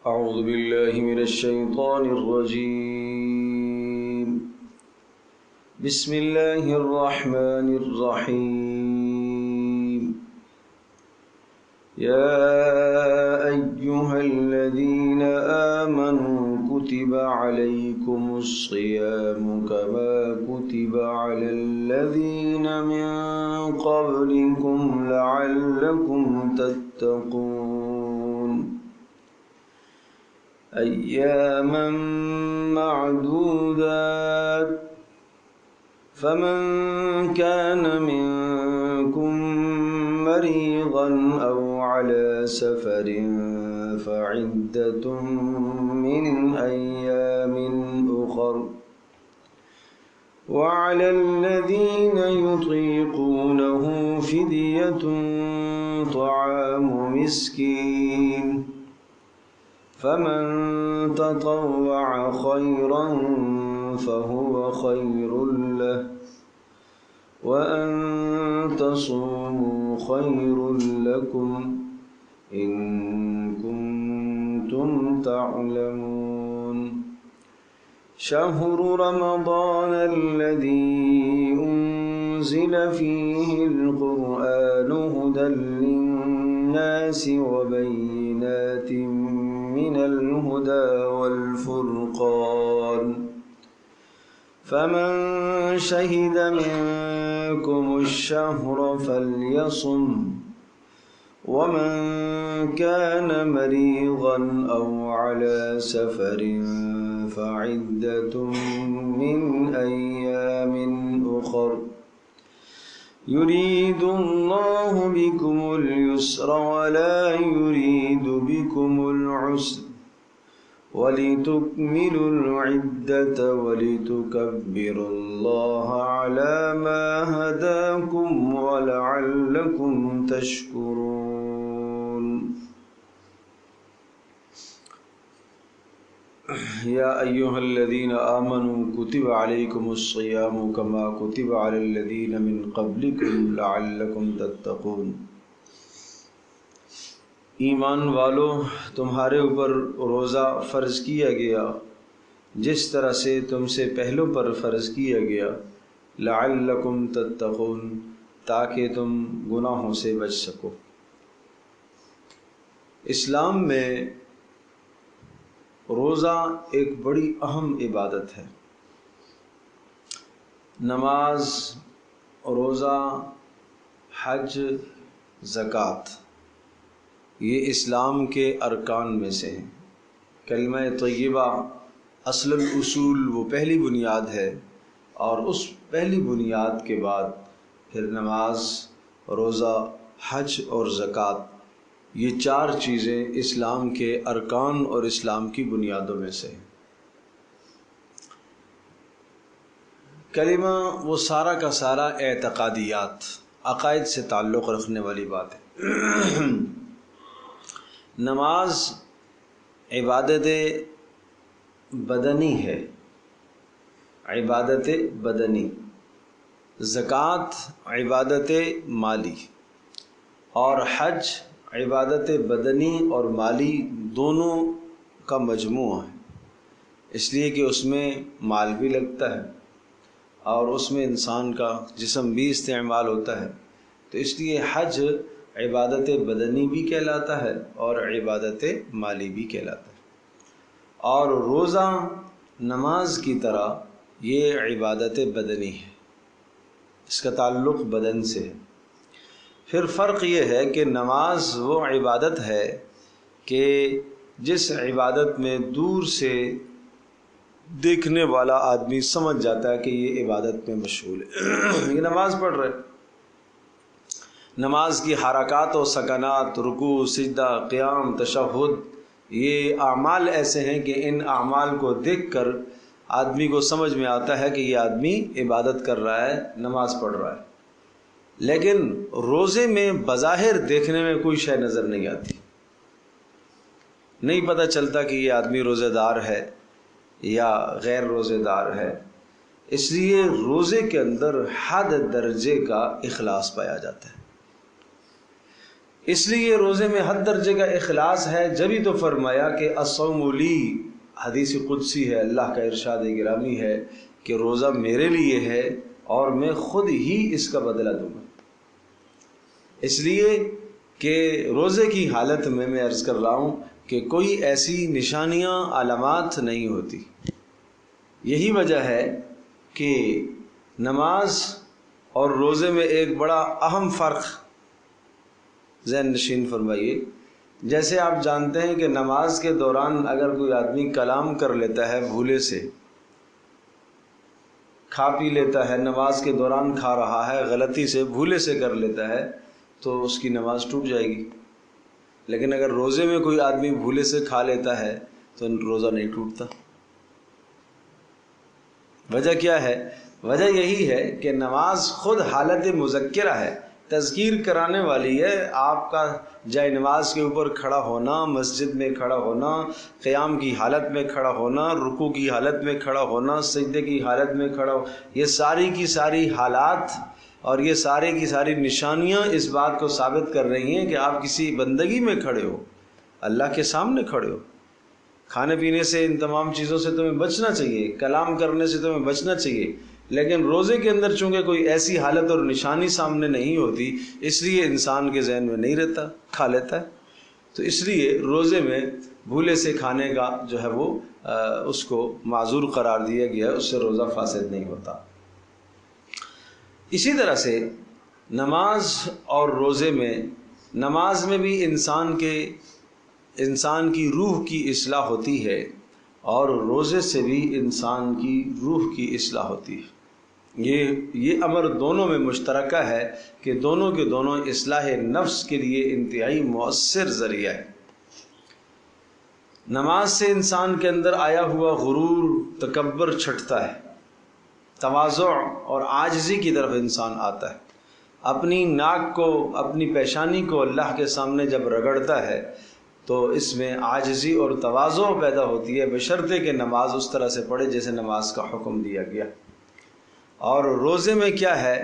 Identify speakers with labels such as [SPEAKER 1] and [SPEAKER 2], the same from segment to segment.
[SPEAKER 1] أعوذ بالله من الشيطان الرجيم. بسم الله الرحمن الرحيم. يا أيها الذين آمنوا كتب عليكم الصيام كما كتب على الذين من قبلكم لعلكم تتقون. أياما معدودات، فمن كان منكم مريضا أو على سفر فعدة من أيام أخر، وعلى الذين يطيقونه فدية طعام مسكين، فمن تطوع خيرا فهو خير له، وأن تصوموا خير لكم إن كنتم تعلمون. شهر رمضان الذي أنزل فيه القرآن هدى للناس وبينات من الهدى والفرقان، فمن شهد منكم الشهر فليصم، ومن كان مريضا أو على سفر فعدة من أيام أخر، يريد الله بكم اليسر ولا يريد بكم العسر، ولتكملوا العدة ولتكبروا الله على ما هداكم ولعلكم تشكرون. يا أيها الذين آمنوا كتب عليكم الصيام كما كتب على الذين من قبلكم لعلكم تتقون. ایمان والو، تمہارے اوپر روزہ فرض کیا گیا جس طرح سے تم سے پہلوں پر فرض کیا گیا، لعلکم تتقون، تاکہ تم گناہوں سے بچ سکو۔ اسلام میں روزہ ایک بڑی اہم عبادت ہے۔ نماز، روزہ، حج، زکوٰۃ، یہ اسلام کے ارکان میں سے ہیں۔ کلمہ طیبہ اصل الاصول، وہ پہلی بنیاد ہے، اور اس پہلی بنیاد کے بعد پھر نماز، روزہ، حج اور زکوٰۃ، یہ چار چیزیں اسلام کے ارکان اور اسلام کی بنیادوں میں سے ہیں۔ کلمہ وہ سارا کا سارا اعتقادیات، عقائد سے تعلق رکھنے والی بات ہے۔ نماز عبادت بدنی ہے، عبادت بدنی۔ زکوٰۃ عبادت مالی، اور حج عبادت بدنی اور مالی دونوں کا مجموعہ ہے، اس لیے کہ اس میں مال بھی لگتا ہے اور اس میں انسان کا جسم بھی استعمال ہوتا ہے، تو اس لیے حج عبادت بدنی بھی کہلاتا ہے اور عبادت مالی بھی کہلاتا ہے، اور روزہ نماز کی طرح یہ عبادت بدنی ہے، اس کا تعلق بدن سے ہے۔ پھر فرق یہ ہے کہ نماز وہ عبادت ہے کہ جس عبادت میں دور سے دیکھنے والا آدمی سمجھ جاتا ہے کہ یہ عبادت میں مشغول ہے، یہ نماز پڑھ رہے۔ نماز کی حرکات و سکنات، رکوع، سجدہ، قیام، تشہد، یہ اعمال ایسے ہیں کہ ان اعمال کو دیکھ کر آدمی کو سمجھ میں آتا ہے کہ یہ آدمی عبادت کر رہا ہے، نماز پڑھ رہا ہے۔ لیکن روزے میں بظاہر دیکھنے میں کوئی شے نظر نہیں آتی، نہیں پتہ چلتا کہ یہ آدمی روزے دار ہے یا غیر روزے دار ہے، اس لیے روزے کے اندر حد درجے کا اخلاص پایا جاتا ہے۔ اس لیے روزے میں حد درجے کا اخلاص ہے، جبھی تو فرمایا کہ الصوم لی، حدیث قدسی ہے، اللہ کا ارشاد گرامی ہے کہ روزہ میرے لیے ہے اور میں خود ہی اس کا بدلہ دوں گا۔ اس لیے کہ روزے کی حالت میں عرض کر رہا ہوں کہ کوئی ایسی نشانیاں علامات نہیں ہوتی۔ یہی وجہ ہے کہ نماز اور روزے میں ایک بڑا اہم فرق ذہن نشین فرمائیے۔ جیسے آپ جانتے ہیں کہ نماز کے دوران اگر کوئی آدمی کلام کر لیتا ہے بھولے سے، کھا پی لیتا ہے، نماز کے دوران کھا رہا ہے، غلطی سے بھولے سے کر لیتا ہے تو اس کی نماز ٹوٹ جائے گی۔ لیکن اگر روزے میں کوئی آدمی بھولے سے کھا لیتا ہے تو روزہ نہیں ٹوٹتا۔ وجہ کیا ہے؟ وجہ یہی ہے کہ نماز خود حالت مذکرہ ہے، تذکیر کرانے والی ہے۔ آپ کا جائے نماز کے اوپر کھڑا ہونا، مسجد میں کھڑا ہونا، قیام کی حالت میں کھڑا ہونا، رکوع کی حالت میں کھڑا ہونا، سجدے کی حالت میں کھڑا ہو، یہ ساری کی ساری حالات اور یہ سارے کی ساری نشانیاں اس بات کو ثابت کر رہی ہیں کہ آپ کسی بندگی میں کھڑے ہو، اللہ کے سامنے کھڑے ہو۔ کھانے پینے سے، ان تمام چیزوں سے تمہیں بچنا چاہیے، کلام کرنے سے تمہیں بچنا چاہیے، لیکن روزے کے اندر چونکہ کوئی ایسی حالت اور نشانی سامنے نہیں ہوتی، اس لیے انسان کے ذہن میں نہیں رہتا، کھا لیتا ہے۔ تو اس لیے روزے میں بھولے سے کھانے کا جو ہے وہ اس کو معذور قرار دیا گیا ہے، اس سے روزہ فاسد نہیں ہوتا۔ اسی طرح سے نماز اور روزے میں، نماز میں بھی انسان کی روح کی اصلاح ہوتی ہے اور روزے سے بھی انسان کی روح کی اصلاح ہوتی ہے۔ یہ امر دونوں میں مشترکہ ہے کہ دونوں کے دونوں اصلاح نفس کے لیے انتہائی مؤثر ذریعہ ہے۔ نماز سے انسان کے اندر آیا ہوا غرور، تکبر چھٹتا ہے، تواضع اور عاجزی کی طرف انسان آتا ہے۔ اپنی ناک کو، اپنی پیشانی کو اللہ کے سامنے جب رگڑتا ہے تو اس میں عاجزی اور تواضع پیدا ہوتی ہے، بشرطے کہ نماز اس طرح سے پڑھے جیسے نماز کا حکم دیا گیا۔ اور روزے میں کیا ہے؟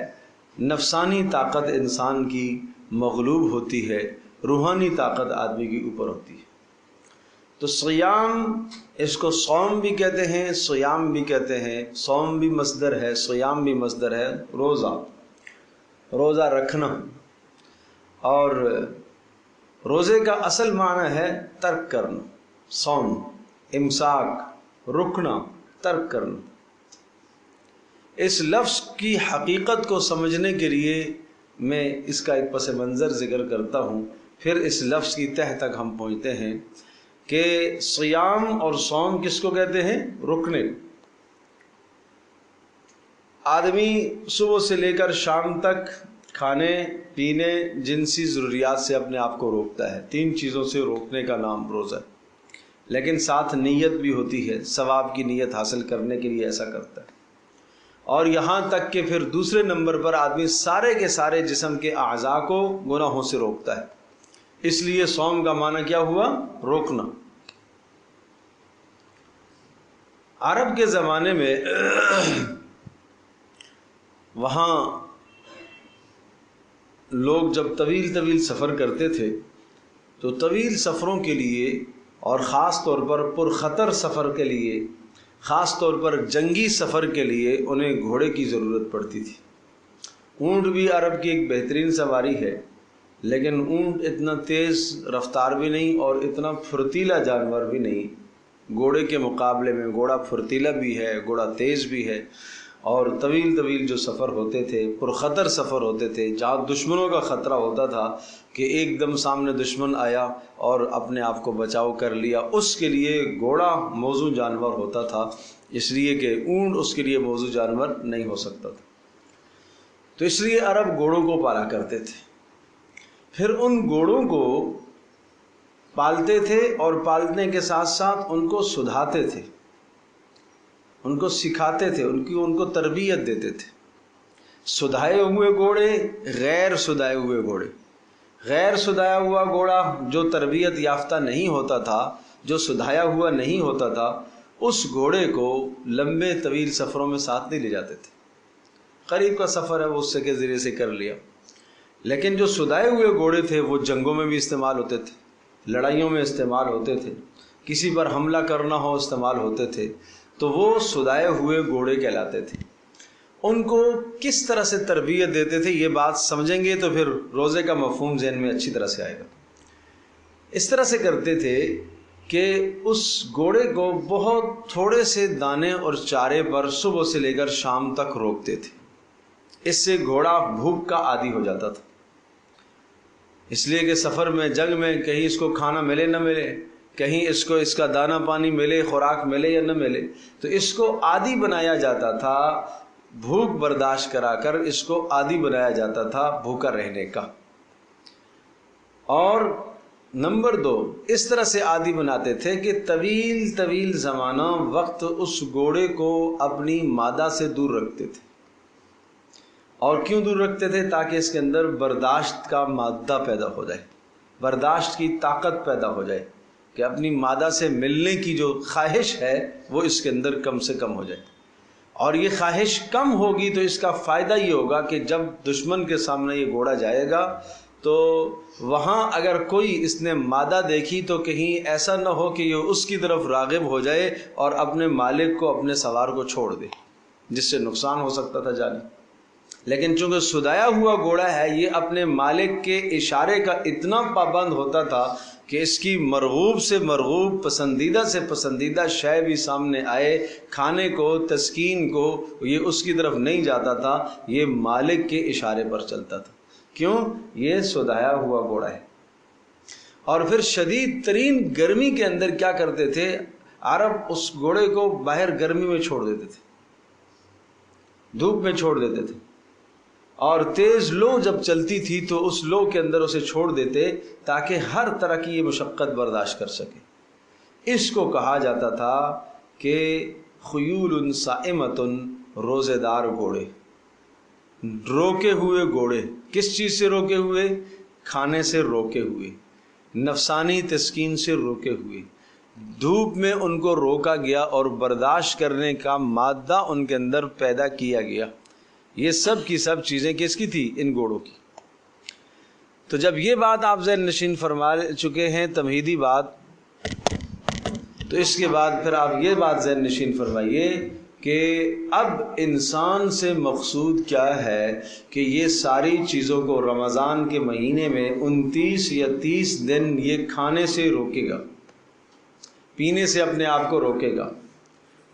[SPEAKER 1] نفسانی طاقت انسان کی مغلوب ہوتی ہے، روحانی طاقت آدمی کے اوپر ہوتی ہے۔ تو سیام، اس کو صوم بھی کہتے ہیں، سیام بھی کہتے ہیں، صوم بھی مصدر ہے، سیام بھی مصدر ہے، روزہ رکھنا۔ اور روزے کا اصل معنی ہے ترک کرنا، صوم، امساک، رکنا، ترک کرنا۔ اس لفظ کی حقیقت کو سمجھنے کے لیے میں اس کا ایک پس منظر ذکر کرتا ہوں، پھر اس لفظ کی تہ تک ہم پہنچتے ہیں کہ صیام اور صوم کس کو کہتے ہیں؟ رکنے کو۔ آدمی صبح سے لے کر شام تک کھانے پینے، جنسی ضروریات سے اپنے آپ کو روکتا ہے، 3 چیزوں سے روکنے کا نام روزہ ہے۔ لیکن ساتھ نیت بھی ہوتی ہے، ثواب کی نیت حاصل کرنے کے لیے ایسا کرتا ہے۔ اور یہاں تک کہ پھر دوسرے نمبر پر آدمی سارے کے سارے جسم کے اعضاء کو گناہوں سے روکتا ہے۔ اس لیے صوم کا معنی کیا ہوا؟ روکنا۔ عرب کے زمانے میں وہاں لوگ جب طویل سفر کرتے تھے تو طویل سفروں کے لیے اور خاص طور پر پرخطر سفر کے لیے، خاص طور پر جنگی سفر کے لیے انہیں گھوڑے کی ضرورت پڑتی تھی۔ اونٹ بھی عرب کی ایک بہترین سواری ہے، لیکن اونٹ اتنا تیز رفتار بھی نہیں اور اتنا پھرتیلا جانور بھی نہیں۔ گھوڑے کے مقابلے میں گھوڑا پھرتیلا بھی ہے، گھوڑا تیز بھی ہے، اور طویل جو سفر ہوتے تھے، پرخطر سفر ہوتے تھے، جہاں دشمنوں کا خطرہ ہوتا تھا کہ ایک دم سامنے دشمن آیا اور اپنے آپ کو بچاؤ کر لیا، اس کے لیے گھوڑا موزوں جانور ہوتا تھا، اس لیے کہ اونٹ اس کے لیے موزوں جانور نہیں ہو سکتا تھا۔ تو اس لیے عرب گھوڑوں کو پالا کرتے تھے، پھر ان گھوڑوں کو پالتے تھے اور پالنے کے ساتھ ساتھ ان کو سدھاتے تھے، ان کو سکھاتے تھے، ان کو تربیت دیتے تھے۔ سدھائے ہوئے گھوڑے، غیر سدھائے ہوئے گھوڑے۔ غیر سدھایا ہوا گھوڑا جو تربیت یافتہ نہیں ہوتا تھا، جو سدھایا ہوا نہیں ہوتا تھا، اس گھوڑے کو لمبے طویل سفروں میں ساتھ نہیں لے جاتے تھے۔ قریب کا سفر ہے وہ اس کے ذریعے سے کر لیا، لیکن جو سدائے ہوئے گھوڑے تھے وہ جنگوں میں بھی استعمال ہوتے تھے، لڑائیوں میں استعمال ہوتے تھے، کسی پر حملہ کرنا ہو استعمال ہوتے تھے، تو وہ سدائے ہوئے گھوڑے کہلاتے تھے۔ ان کو کس طرح سے تربیت دیتے تھے یہ بات سمجھیں گے تو پھر روزے کا مفہوم ذہن میں اچھی طرح سے آئے گا۔ اس طرح سے کرتے تھے کہ اس گھوڑے کو بہت تھوڑے سے دانے اور چارے پر صبح سے لے کر شام تک روکتے تھے، اس سے گھوڑا بھوک کا عادی ہو جاتا تھا، اس لیے کہ سفر میں جنگ میں کہیں اس کو کھانا ملے نہ ملے، کہیں اس کو اس کا دانہ پانی ملے، خوراک ملے یا نہ ملے، تو اس کو عادی بنایا جاتا تھا، بھوک برداشت کرا کر اس کو عادی بنایا جاتا تھا بھوکا رہنے کا۔ اور نمبر 2، اس طرح سے عادی بناتے تھے کہ طویل طویل زمانہ وقت اس گھوڑے کو اپنی مادہ سے دور رکھتے تھے۔ اور کیوں دور رکھتے تھے؟ تاکہ اس کے اندر برداشت کا مادہ پیدا ہو جائے، برداشت کی طاقت پیدا ہو جائے، کہ اپنی مادہ سے ملنے کی جو خواہش ہے وہ اس کے اندر کم سے کم ہو جائے۔ اور یہ خواہش کم ہوگی تو اس کا فائدہ یہ ہوگا کہ جب دشمن کے سامنے یہ گھوڑا جائے گا تو وہاں اگر کوئی اس نے مادہ دیکھی تو کہیں ایسا نہ ہو کہ یہ اس کی طرف راغب ہو جائے اور اپنے مالک کو، اپنے سوار کو چھوڑ دے، جس سے نقصان ہو سکتا تھا جانی۔ لیکن چونکہ سدایا ہوا گھوڑا ہے، یہ اپنے مالک کے اشارے کا اتنا پابند ہوتا تھا کہ اس کی مرغوب سے مرغوب، پسندیدہ سے پسندیدہ شے بھی سامنے آئے، کھانے کو، تسکین کو، یہ اس کی طرف نہیں جاتا تھا، یہ مالک کے اشارے پر چلتا تھا۔ کیوں؟ یہ سدایا ہوا گھوڑا ہے۔ اور پھر شدید ترین گرمی کے اندر کیا کرتے تھے عرب؟ اس گھوڑے کو باہر گرمی میں چھوڑ دیتے تھے، دھوپ میں چھوڑ دیتے تھے، اور تیز لو جب چلتی تھی تو اس لو کے اندر اسے چھوڑ دیتے تاکہ ہر طرح کی یہ مشقت برداشت کر سکے۔ اس کو کہا جاتا تھا کہ خیول صائمۃ، روزے دار گھوڑے، روکے ہوئے گھوڑے۔ کس چیز سے روکے ہوئے؟ کھانے سے روکے ہوئے، نفسانی تسکین سے روکے ہوئے، دھوپ میں ان کو روکا گیا اور برداشت کرنے کا مادہ ان کے اندر پیدا کیا گیا۔ یہ سب کی سب چیزیں کس کی تھی؟ ان گھوڑوں کی۔ تو جب یہ بات آپ ذہن نشین فرما چکے ہیں، تمہیدی بات، تو اس کے بعد پھر آپ یہ بات ذہن نشین فرمائیے کہ اب انسان سے مقصود کیا ہے کہ یہ ساری چیزوں کو رمضان کے مہینے میں 29 یا 30 دن یہ کھانے سے روکے گا، پینے سے اپنے آپ کو روکے گا،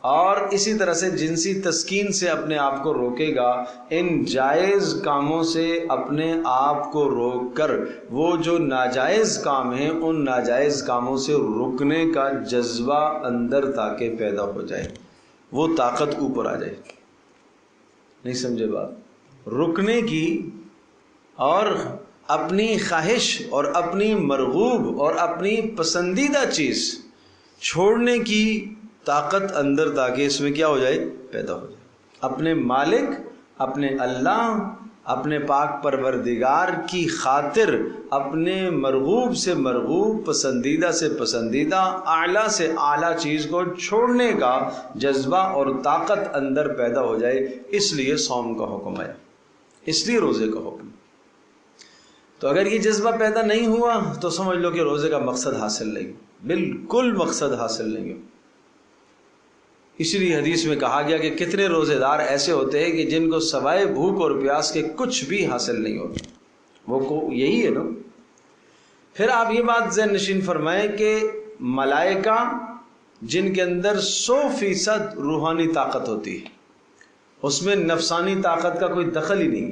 [SPEAKER 1] اور اسی طرح سے جنسی تسکین سے اپنے آپ کو روکے گا، ان جائز کاموں سے اپنے آپ کو روک کر وہ جو ناجائز کام ہیں ان ناجائز کاموں سے رکنے کا جذبہ اندر تاکہ پیدا ہو جائے، وہ طاقت اوپر آ جائے۔ نہیں سمجھے بات؟ رکنے کی اور اپنی خواہش اور اپنی مرغوب اور اپنی پسندیدہ چیز چھوڑنے کی طاقت اندر تاکہ اس میں کیا ہو جائے؟ پیدا ہو جائے۔ اپنے مالک، اپنے اللہ، اپنے پاک پروردگار کی خاطر اپنے مرغوب سے مرغوب، پسندیدہ سے پسندیدہ، اعلیٰ سے اعلیٰ چیز کو چھوڑنے کا جذبہ اور طاقت اندر پیدا ہو جائے، اس لیے صوم کا حکم آیا، اس لیے روزے کا حکم۔ تو اگر یہ جذبہ پیدا نہیں ہوا تو سمجھ لو کہ روزے کا مقصد حاصل نہیں، بالکل مقصد حاصل نہیں ہو۔ اسی لیے حدیث میں کہا گیا کہ کتنے روزے دار ایسے ہوتے ہیں کہ جن کو سوائے بھوک اور پیاس کے کچھ بھی حاصل نہیں ہوتا، وہ یہی ہے نا۔ پھر آپ یہ بات ذہن نشین فرمائیں کہ ملائکہ جن کے اندر 100% روحانی طاقت ہوتی ہے، اس میں نفسانی طاقت کا کوئی دخل ہی نہیں۔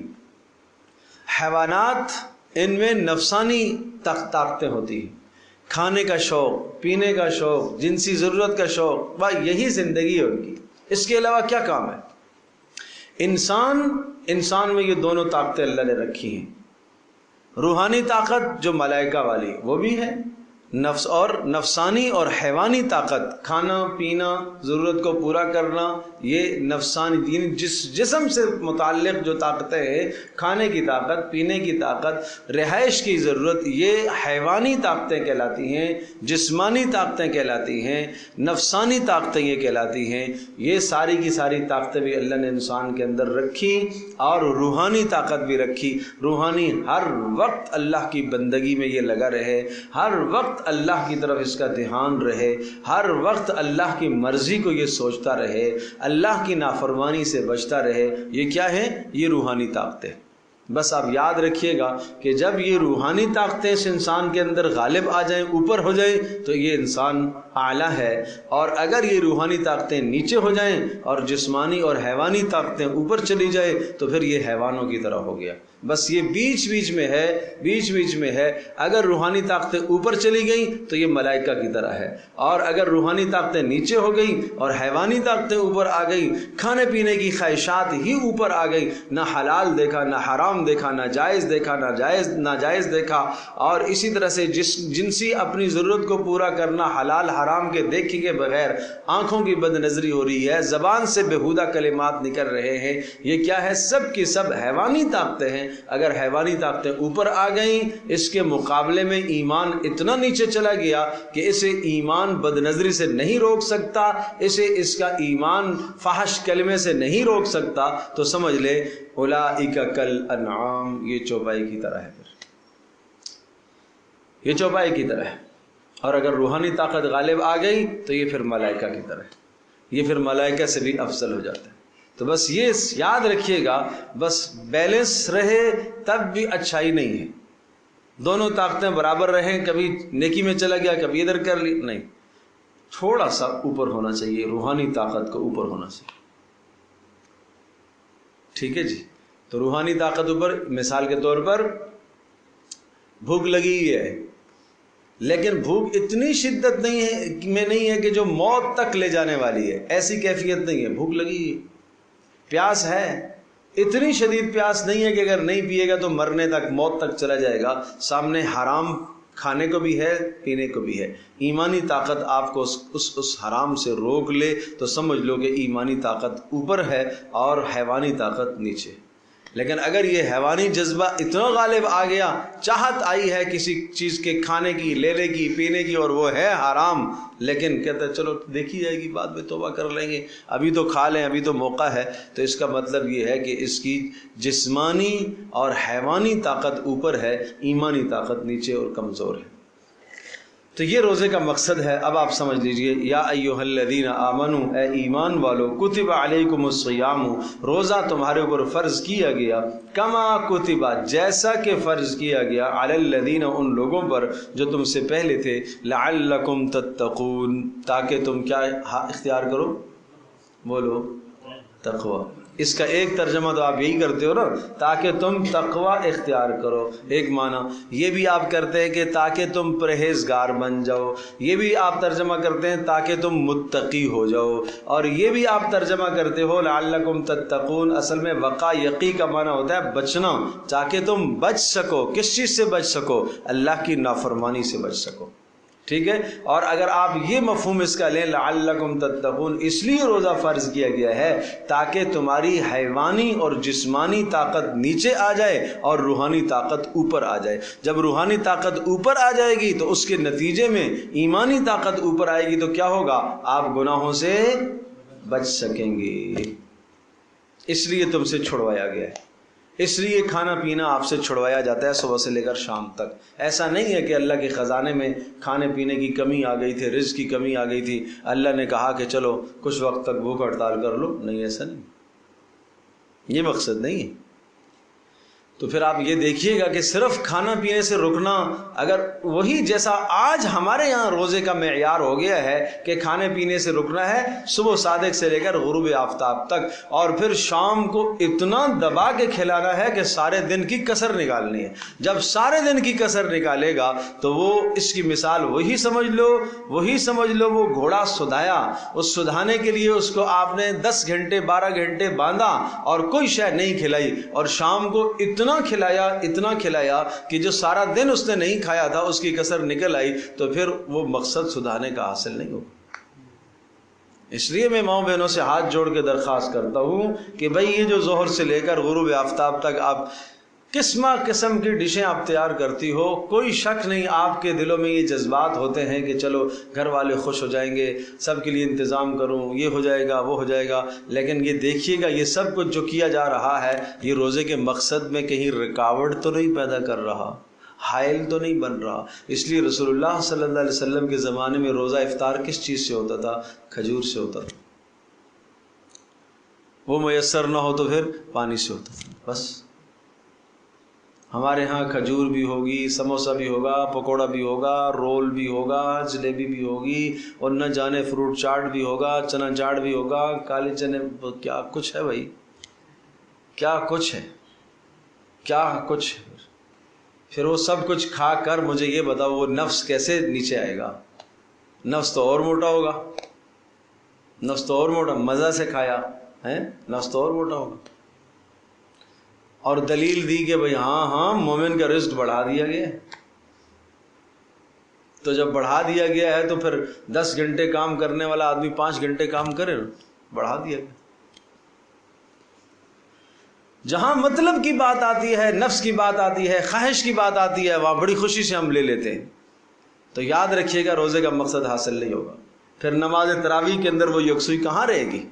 [SPEAKER 1] حیوانات، ان میں نفسانی طاقتیں ہوتی ہیں، کھانے کا شوق، پینے کا شوق، جنسی ضرورت کا شوق، بس یہی زندگی ہے ان کی، اس کے علاوہ کیا کام ہے؟ انسان میں یہ دونوں طاقتیں اللہ نے رکھی ہیں، روحانی طاقت جو ملائکہ والی وہ بھی ہے، نفس اور نفسانی اور حیوانی طاقت، کھانا پینا، ضرورت کو پورا کرنا، یہ نفسانی جسم سے متعلق جو طاقتیں ہیں، کھانے کی طاقت، پینے کی طاقت، رہائش کی ضرورت، یہ حیوانی طاقتیں کہلاتی ہیں، جسمانی طاقتیں کہلاتی ہیں، نفسانی طاقتیں یہ کہلاتی ہیں۔ یہ ساری کی ساری طاقتیں بھی اللہ نے انسان کے اندر رکھی، اور روحانی طاقت بھی رکھی۔ روحانی ہر وقت اللہ کی بندگی میں یہ لگا رہے، ہر وقت اللہ کی طرف اس کا دھیان رہے، ہر وقت اللہ کی مرضی کو یہ سوچتا رہے، اللہ کی نافرمانی سے بچتا رہے۔ یہ کیا ہے؟ یہ روحانی طاقتیں۔ بس آپ یاد رکھیے گا کہ جب یہ روحانی طاقتیں اس انسان کے اندر غالب آ جائیں، اوپر ہو جائیں، تو یہ انسان اعلیٰ ہے، اور اگر یہ روحانی طاقتیں نیچے ہو جائیں اور جسمانی اور حیوانی طاقتیں اوپر چلی جائیں تو پھر یہ حیوانوں کی طرح ہو گیا۔ بس یہ بیچ بیچ میں ہے، بیچ بیچ میں ہے۔ اگر روحانی طاقتیں اوپر چلی گئیں تو یہ ملائکہ کی طرح ہے، اور اگر روحانی طاقتیں نیچے ہو گئیں اور حیوانی طاقتیں اوپر آ گئیں، کھانے پینے کی خواہشات ہی اوپر آ گئی، نہ حلال دیکھا، نہ حرام دیکھا، نہ جائز دیکھا، نہ ناجائز دیکھا، اور اسی طرح سے جنسی اپنی ضرورت کو پورا کرنا، حلال حرام کے دیکھے کے بغیر آنکھوں کی بد نظری ہو رہی ہے، زبان سے بےہودہ کلمات نکل رہے ہیں، یہ کیا ہے؟ سب کی سب حیوانی طاقتیں ہیں۔ اگر حیوانی طاقتیں اوپر آ گئیں، اس کے مقابلے میں ایمان اتنا نیچے چلا گیا کہ اسے ایمان بد نظری سے نہیں روک سکتا، اسے اس کا ایمان فحش کلمے سے نہیں روک سکتا، تو سمجھ لے اولئک کالانعام، یہ چوپائی کی طرح ہے، پھر یہ چوپائی کی طرح ہے۔ اور اگر روحانی طاقت غالب آ گئی تو یہ پھر ملائکہ کی طرح ہے، یہ پھر ملائکہ سے بھی افضل ہو جاتا ہے۔ تو بس یہ یاد رکھیے گا، بس بیلنس رہے تب بھی اچھائی نہیں ہے، دونوں طاقتیں برابر رہیں، کبھی نیکی میں چلا گیا کبھی ادھر کر لی، نہیں، تھوڑا سا اوپر ہونا چاہیے، روحانی طاقت کو اوپر ہونا چاہیے۔ ٹھیک ہے جی؟ تو روحانی طاقت اوپر، مثال کے طور پر بھوک لگی ہے، لیکن بھوک اتنی شدت نہیں ہے کہ جو موت تک لے جانے والی ہے، ایسی کیفیت نہیں ہے، بھوک لگی ہے، پیاس ہے، اتنی شدید پیاس نہیں ہے کہ اگر نہیں پیے گا تو مرنے تک، موت تک چلا جائے گا، سامنے حرام کھانے کو بھی ہے، پینے کو بھی ہے۔ ایمانی طاقت آپ کو اس حرام سے روک لے تو سمجھ لو کہ ایمانی طاقت اوپر ہے اور حیوانی طاقت نیچے۔ لیکن اگر یہ حیوانی جذبہ اتنا غالب آ گیا، چاہت آئی ہے کسی چیز کے کھانے کی، لینے کی، پینے کی، اور وہ ہے حرام، لیکن کہتا ہے چلو دیکھی جائے گی، بعد میں توبہ کر لیں گے، ابھی تو کھا لیں، ابھی تو موقع ہے، تو اس کا مطلب یہ ہے کہ اس کی جسمانی اور حیوانی طاقت اوپر ہے، ایمانی طاقت نیچے اور کمزور ہے۔ تو یہ روزے کا مقصد ہے۔ اب آپ سمجھ لیجئے، یا ایھا الذین آمنوا، اے ایمان والو، کتب علیکم الصیام، روزہ تمہارے اوپر فرض کیا گیا، کما کتب، جیسا کہ فرض کیا گیا، علی الذین، ان لوگوں پر جو تم سے پہلے تھے، لعلکم تتقون، تاکہ تم کیا اختیار کرو؟ بولو، تقوی۔ اس کا ایک ترجمہ تو آپ یہی کرتے ہو نا، تاکہ تم تقوی اختیار کرو، ایک معنی یہ بھی آپ کرتے ہیں کہ تاکہ تم پرہیزگار بن جاؤ، یہ بھی آپ ترجمہ کرتے ہیں تاکہ تم متقی ہو جاؤ، اور یہ بھی آپ ترجمہ کرتے ہو لعلکم تتقون، اصل میں وقا یقی کا معنی ہوتا ہے بچنا، تاکہ تم بچ سکو، کس چیز سے بچ سکو؟ اللہ کی نافرمانی سے بچ سکو۔ ٹھیک ہے؟ اور اگر آپ یہ مفہوم اس کا لیں، لعلکم تتقون، اس لیے روزہ فرض کیا گیا ہے تاکہ تمہاری حیوانی اور جسمانی طاقت نیچے آ جائے اور روحانی طاقت اوپر آ جائے۔ جب روحانی طاقت اوپر آ جائے گی تو اس کے نتیجے میں ایمانی طاقت اوپر آئے گی، تو کیا ہوگا؟ آپ گناہوں سے بچ سکیں گے۔ اس لیے تم سے چھڑوایا گیا ہے، اس لیے کھانا پینا آپ سے چھڑوایا جاتا ہے صبح سے لے کر شام تک۔ ایسا نہیں ہے کہ اللہ کے خزانے میں کھانے پینے کی کمی آ گئی تھی، رزق کی کمی آ گئی تھی، اللہ نے کہا کہ چلو کچھ وقت تک بھوک ہڑتال کر لو، نہیں، ایسا نہیں، یہ مقصد نہیں ہے۔ تو پھر آپ یہ دیکھیے گا کہ صرف کھانا پینے سے رکنا، اگر وہی جیسا آج ہمارے یہاں روزے کا معیار ہو گیا ہے کہ کھانے پینے سے رکنا ہے صبح صادق سے لے کر غروب آفتاب تک، اور پھر شام کو اتنا دبا کے کھلانا ہے کہ سارے دن کی کسر نکالنی ہے۔ جب سارے دن کی کسر نکالے گا تو وہ اس کی مثال وہی سمجھ لو وہ گھوڑا سدھایا، اس سدھانے کے لیے اس کو آپ نے 10 گھنٹے 12 گھنٹے باندھا اور کوئی شے نہیں کھلائی، اور شام کو اتنا اتنا کھلایا کہ جو سارا دن اس نے نہیں کھایا تھا اس کی کسر نکل آئی، تو پھر وہ مقصد سدھانے کا حاصل نہیں ہوگا۔ اس لیے میں ماؤں بہنوں سے ہاتھ جوڑ کے درخواست کرتا ہوں کہ بھئی یہ جو ظہر سے لے کر غروب آفتاب تک آپ قسم کی ڈشیں آپ تیار کرتی ہو، کوئی شک نہیں آپ کے دلوں میں یہ جذبات ہوتے ہیں کہ چلو گھر والے خوش ہو جائیں گے، سب کے لیے انتظام کروں، یہ ہو جائے گا وہ ہو جائے گا، لیکن یہ دیکھیے گا یہ سب کچھ جو کیا جا رہا ہے یہ روزے کے مقصد میں کہیں رکاوٹ تو نہیں پیدا کر رہا، حائل تو نہیں بن رہا۔ اس لیے رسول اللہ صلی اللہ علیہ وسلم کے زمانے میں روزہ افطار کس چیز سے ہوتا تھا؟ کھجور سے ہوتا تھا، وہ میسر نہ ہو تو پھر پانی سے ہوتا تھا۔ بس ہمارے ہاں کھجور بھی ہوگی، سموسہ بھی ہوگا، پکوڑا بھی ہوگا، رول بھی ہوگا، جلیبی بھی ہوگی، اور نہ جانے فروٹ چاٹ بھی ہوگا، چنا چاٹ بھی ہوگا، کالے چنے، کیا کچھ ہے بھائی، کیا کچھ ہے، کیا کچھ ہے۔ پھر وہ سب کچھ کھا کر مجھے یہ بتاؤ وہ نفس کیسے نیچے آئے گا؟ نفس تو اور موٹا ہوگا، نفس تو اور موٹا، مزہ سے کھایا ہے، نفس تو اور موٹا ہوگا۔ اور دلیل دی کہ بھئی ہاں مومن کا رزق بڑھا دیا گیا ہے، تو جب بڑھا دیا گیا ہے تو پھر 10 گھنٹے کام کرنے والا آدمی 5 گھنٹے کام کرے نا، بڑھا دیا گیا۔ جہاں مطلب کی بات آتی ہے، نفس کی بات آتی ہے، خواہش کی بات آتی ہے، وہاں بڑی خوشی سے ہم لے لیتے ہیں۔ تو یاد رکھیے گا روزے کا مقصد حاصل نہیں ہوگا، پھر نماز تراویح کے اندر وہ یکسوئی کہاں رہے گی؟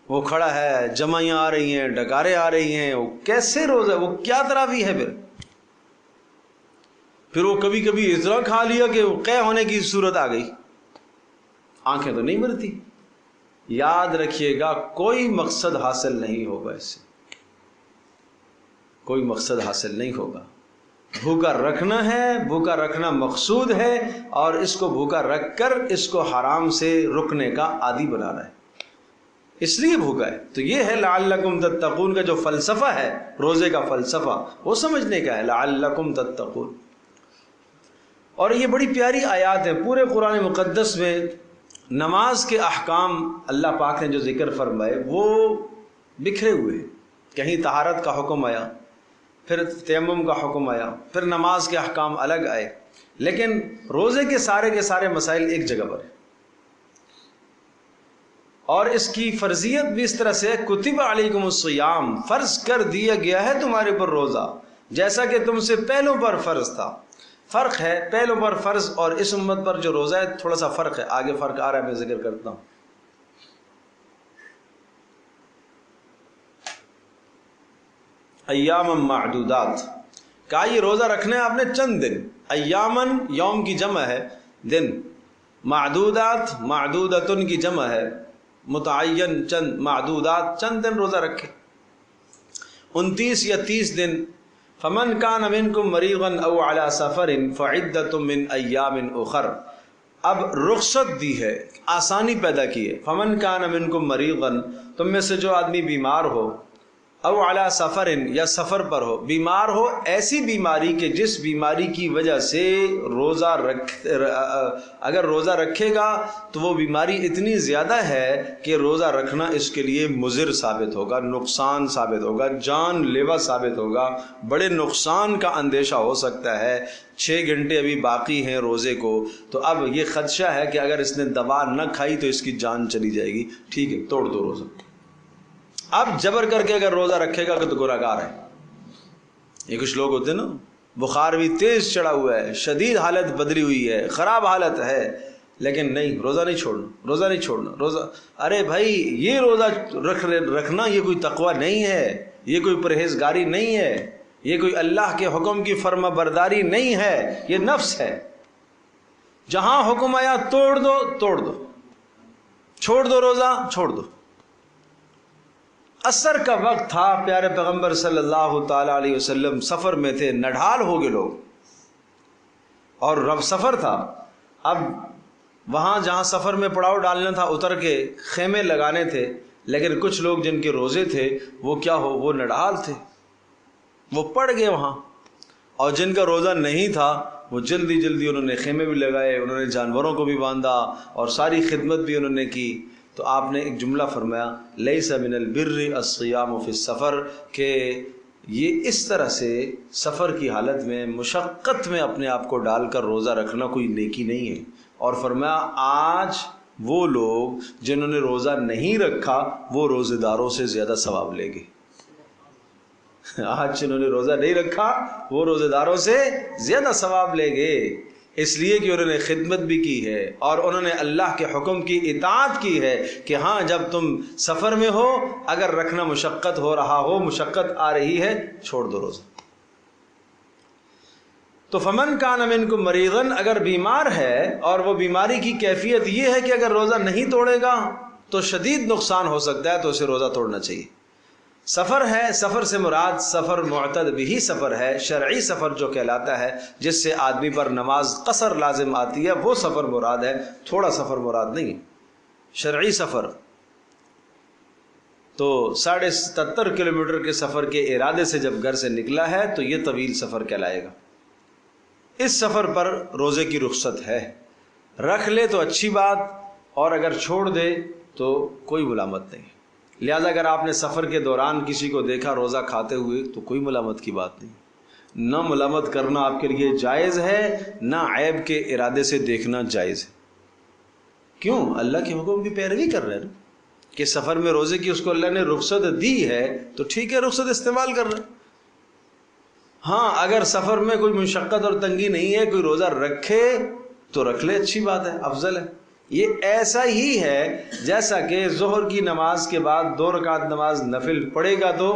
[SPEAKER 1] وہ کھڑا ہے، جمعیاں آ رہی ہیں، ڈکاریں آ رہی ہیں، وہ کیسے روزہ، وہ کیا تراویح ہے؟ پھر وہ کبھی کبھی اتنا کھا لیا کہ وہ قے ہونے کی صورت آ گئی، آنکھیں تو نہیں مرتی۔ یاد رکھیے گا کوئی مقصد حاصل نہیں ہوگا، اس سے کوئی مقصد حاصل نہیں ہوگا۔ بھوکا رکھنا ہے، بھوکا رکھنا مقصود ہے، اور اس کو بھوکا رکھ کر اس کو حرام سے رکنے کا عادی بنانا ہے، اس لیے بھوکا ہے۔ تو یہ ہے لعلکم تتقون کا جو فلسفہ ہے، روزے کا فلسفہ وہ سمجھنے کا ہے، لعلکم تتقون۔ اور یہ بڑی پیاری آیات ہیں پورے قرآن مقدس میں، نماز کے احکام اللہ پاک نے جو ذکر فرمائے وہ بکھرے ہوئے ہیں۔ کہیں طہارت کا حکم آیا، پھر تیمم کا حکم آیا، پھر نماز کے احکام الگ آئے، لیکن روزے کے سارے مسائل ایک جگہ پر ہیں۔ اور اس کی فرضیت بھی اس طرح سے، کتب علیکم الصیام، فرض کر دیا گیا ہے تمہارے پر روزہ، جیسا کہ تم سے پہلوں پر فرض تھا۔ فرق ہے پہلوں پر فرض اور اس امت پر جو روزہ ہے، تھوڑا سا فرق ہے، آگے فرق آ رہا ہے، میں ذکر کرتا ہوں۔ ایام معدودات، کہا یہ روزہ رکھنا ہے آپ نے چند دن، ایامن یوم کی جمع ہے دن، معدودات معدودتن کی جمع ہے متعین چند، معدودات چند دن روزہ رکھے، 29 یا 30 دن۔ فمن کان منکم مریضا او علی سفر فعدۃ من ایام اخر، اب رخصت دی ہے، آسانی پیدا کی ہے۔ فمن کان منکم مریضا، تم میں سے جو آدمی بیمار ہو، او علی سفر یا سفر پر ہو، بیمار ہو ایسی بیماری کہ جس بیماری کی وجہ سے اگر روزہ رکھے گا تو وہ بیماری اتنی زیادہ ہے کہ روزہ رکھنا اس کے لیے مضر ثابت ہوگا، نقصان ثابت ہوگا، جان لیوا ثابت ہوگا، بڑے نقصان کا اندیشہ ہو سکتا ہے۔ 6 گھنٹے ابھی باقی ہیں روزے کو، تو اب یہ خدشہ ہے کہ اگر اس نے دوا نہ کھائی تو اس کی جان چلی جائے گی، ٹھیک ہے توڑ دو روزہ۔ اب جبر کر کے اگر روزہ رکھے گا تو گنہگار ہے۔ یہ کچھ لوگ ہوتے ہیں نا، بخار بھی تیز چڑھا ہوا ہے، شدید حالت بدلی ہوئی ہے، خراب حالت ہے، لیکن نہیں، روزہ نہیں چھوڑنا، روزہ نہیں چھوڑنا، روزہ، ارے بھائی یہ روزہ رکھنا یہ کوئی تقوی نہیں ہے، یہ کوئی پرہیزگاری نہیں ہے، یہ کوئی اللہ کے حکم کی فرما برداری نہیں ہے، یہ نفس ہے۔ جہاں حکم آیا توڑ دو توڑ دو، چھوڑ دو روزہ چھوڑ دو۔ عصر کا وقت تھا، پیارے پیغمبر صلی اللہ تعالی علیہ وسلم سفر میں تھے، نڈھال ہو گئے لوگ، اور رب سفر تھا۔ اب وہاں جہاں سفر میں پڑاؤ ڈالنا تھا اتر کے خیمے لگانے تھے، لیکن کچھ لوگ جن کے روزے تھے وہ کیا ہو، وہ نڈھال تھے، وہ پڑ گئے وہاں، اور جن کا روزہ نہیں تھا وہ جلدی جلدی انہوں نے خیمے بھی لگائے، انہوں نے جانوروں کو بھی باندھا اور ساری خدمت بھی انہوں نے کی۔ تو آپ نے ایک جملہ فرمایا، لیس من البر الصیام فی السفر، کہ یہ اس طرح سے سفر کی حالت میں مشقت میں اپنے آپ کو ڈال کر روزہ رکھنا کوئی نیکی نہیں ہے. اور فرمایا آج وہ لوگ جنہوں نے روزہ نہیں رکھا وہ روزے داروں سے زیادہ ثواب لیں گے. آج جنہوں نے روزہ نہیں رکھا وہ روزے داروں سے زیادہ ثواب لیں گے، اس لیے کہ انہوں نے خدمت بھی کی ہے اور انہوں نے اللہ کے حکم کی اطاعت کی ہے کہ ہاں جب تم سفر میں ہو، اگر رکھنا مشقت ہو رہا ہو، مشقت آ رہی ہے، چھوڑ دو روزہ. تو فمن کان منکم مریضا، اگر بیمار ہے اور وہ بیماری کی کیفیت یہ ہے کہ اگر روزہ نہیں توڑے گا تو شدید نقصان ہو سکتا ہے، تو اسے روزہ توڑنا چاہیے. سفر ہے، سفر سے مراد سفر معتد بھی سفر ہے، شرعی سفر جو کہلاتا ہے جس سے آدمی پر نماز قصر لازم آتی ہے، وہ سفر مراد ہے، تھوڑا سفر مراد نہیں. شرعی سفر تو 77.5 کلومیٹر کے سفر کے ارادے سے جب گھر سے نکلا ہے تو یہ طویل سفر کہلائے گا. اس سفر پر روزے کی رخصت ہے، رکھ لے تو اچھی بات، اور اگر چھوڑ دے تو کوئی ملامت نہیں. لہذا اگر آپ نے سفر کے دوران کسی کو دیکھا روزہ کھاتے ہوئے تو کوئی ملامت کی بات نہیں. نہ ملامت کرنا آپ کے لیے جائز ہے، نہ عیب کے ارادے سے دیکھنا جائز ہے. کیوں؟ اللہ کے حکم کی پیروی کر رہے ہیں کہ سفر میں روزے کی اس کو اللہ نے رخصت دی ہے تو ٹھیک ہے، رخصت استعمال کر رہے ہیں. ہاں اگر سفر میں کوئی مشقت اور تنگی نہیں ہے، کوئی روزہ رکھے تو رکھ لے، اچھی بات ہے، افضل ہے. یہ ایسا ہی ہے جیسا کہ ظہر کی نماز کے بعد 2 رکعت نماز نفل پڑھے گا تو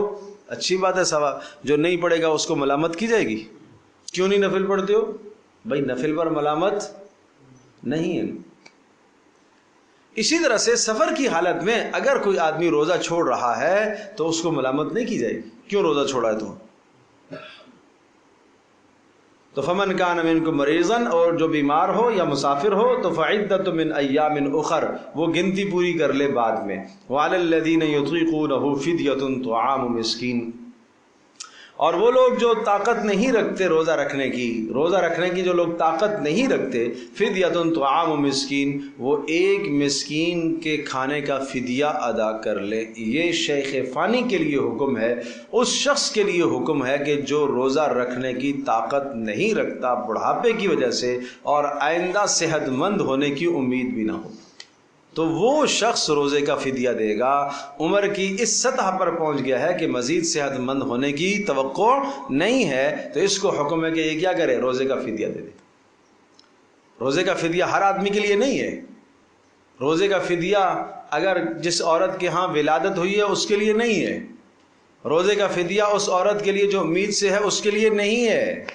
[SPEAKER 1] اچھی بات ہے، ثواب. جو نہیں پڑھے گا اس کو ملامت کی جائے گی. کیوں نہیں نفل پڑھتے ہو؟ بھائی نفل پر ملامت نہیں ہے. اسی طرح سے سفر کی حالت میں اگر کوئی آدمی روزہ چھوڑ رہا ہے تو اس کو ملامت نہیں کی جائے گی. کیوں روزہ چھوڑا ہے تو فمن کان منکم مریضا، اور جو بیمار ہو یا مسافر ہو تو فعدۃ من ایام اخر، وہ گنتی پوری کر لے بعد میں. وعلی الذین یطیقونہ فدیۃ طعام مسکین، اور وہ لوگ جو طاقت نہیں رکھتے روزہ رکھنے کی جو لوگ طاقت نہیں رکھتے، فدیۃ طعام مسکین، وہ ایک مسکین کے کھانے کا فدیہ ادا کر لے. یہ شیخ فانی کے لیے حکم ہے، اس شخص کے لیے حکم ہے کہ جو روزہ رکھنے کی طاقت نہیں رکھتا بڑھاپے کی وجہ سے اور آئندہ صحت مند ہونے کی امید بھی نہ ہو، تو وہ شخص روزے کا فدیہ دے گا. عمر کی اس سطح پر پہنچ گیا ہے کہ مزید صحت مند ہونے کی توقع نہیں ہے، تو اس کو حکم ہے کہ یہ کیا کرے، روزے کا فدیہ دے دے. روزے کا فدیہ ہر آدمی کے لیے نہیں ہے. روزے کا فدیہ اگر جس عورت کے ہاں ولادت ہوئی ہے اس کے لیے نہیں ہے. روزے کا فدیہ اس عورت کے لیے جو امید سے ہے اس کے لیے نہیں ہے.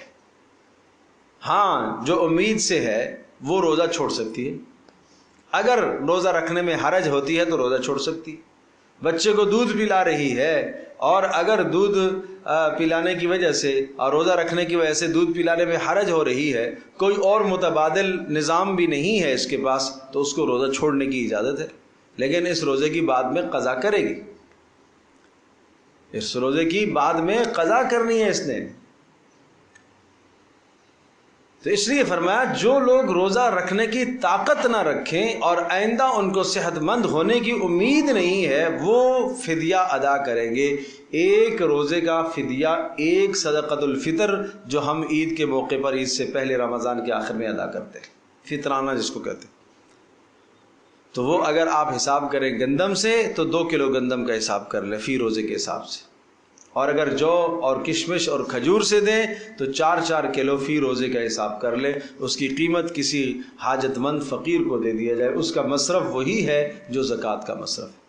[SPEAKER 1] ہاں جو امید سے ہے وہ روزہ چھوڑ سکتی ہے. اگر روزہ رکھنے میں حرج ہوتی ہے تو روزہ چھوڑ سکتی. بچے کو دودھ پلا رہی ہے اور اگر دودھ پلانے کی وجہ سے اور روزہ رکھنے کی وجہ سے دودھ پلانے میں حرج ہو رہی ہے، کوئی اور متبادل نظام بھی نہیں ہے اس کے پاس، تو اس کو روزہ چھوڑنے کی اجازت ہے. لیکن اس روزے کی بعد میں قضا کرے گی. اس روزے کی بعد میں قضا کرنی ہے اس نے. تو اس لیے فرمایا جو لوگ روزہ رکھنے کی طاقت نہ رکھیں اور آئندہ ان کو صحت مند ہونے کی امید نہیں ہے، وہ فدیہ ادا کریں گے. ایک روزے کا فدیہ، ایک صدقۃ الفطر جو ہم عید کے موقع پر، عید سے پہلے رمضان کے آخر میں ادا کرتے ہیں، فطرانہ جس کو کہتے ہیں. تو وہ اگر آپ حساب کریں گندم سے تو 2 کلو گندم کا حساب کر لیں فی روزے کے حساب سے، اور اگر جو اور کشمش اور کھجور سے دیں تو 4 کلو فی روزے کا حساب کر لیں. اس کی قیمت کسی حاجت مند فقیر کو دے دیا جائے، اس کا مصرف وہی ہے جو زکوٰۃ کا مصرف ہے.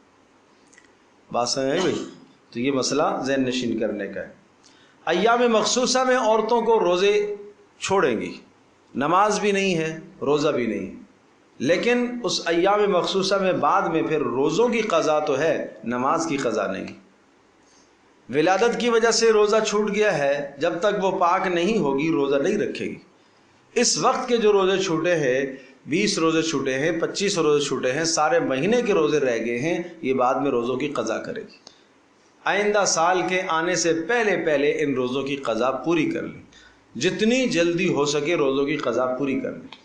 [SPEAKER 1] بات سمجھ آئی بھائی؟ تو یہ مسئلہ ذہن نشین کرنے کا ہے. ایام مخصوصہ میں عورتوں کو روزے چھوڑیں گی، نماز بھی نہیں ہے، روزہ بھی نہیں ہے، لیکن اس ایام مخصوصہ میں بعد میں پھر روزوں کی قضا تو ہے، نماز کی قضا نہیں. ولادت کی وجہ سے روزہ چھوٹ گیا ہے، جب تک وہ پاک نہیں ہوگی روزہ نہیں رکھے گی. اس وقت کے جو روزے چھوٹے ہیں، 20 روزے چھوٹے ہیں، 25 روزے چھوٹے ہیں، سارے مہینے کے روزے رہ گئے ہیں، یہ بعد میں روزوں کی قضا کرے گی. آئندہ سال کے آنے سے پہلے پہلے ان روزوں کی قضا پوری کر لیں. جتنی جلدی ہو سکے روزوں کی قضا پوری کر لیں،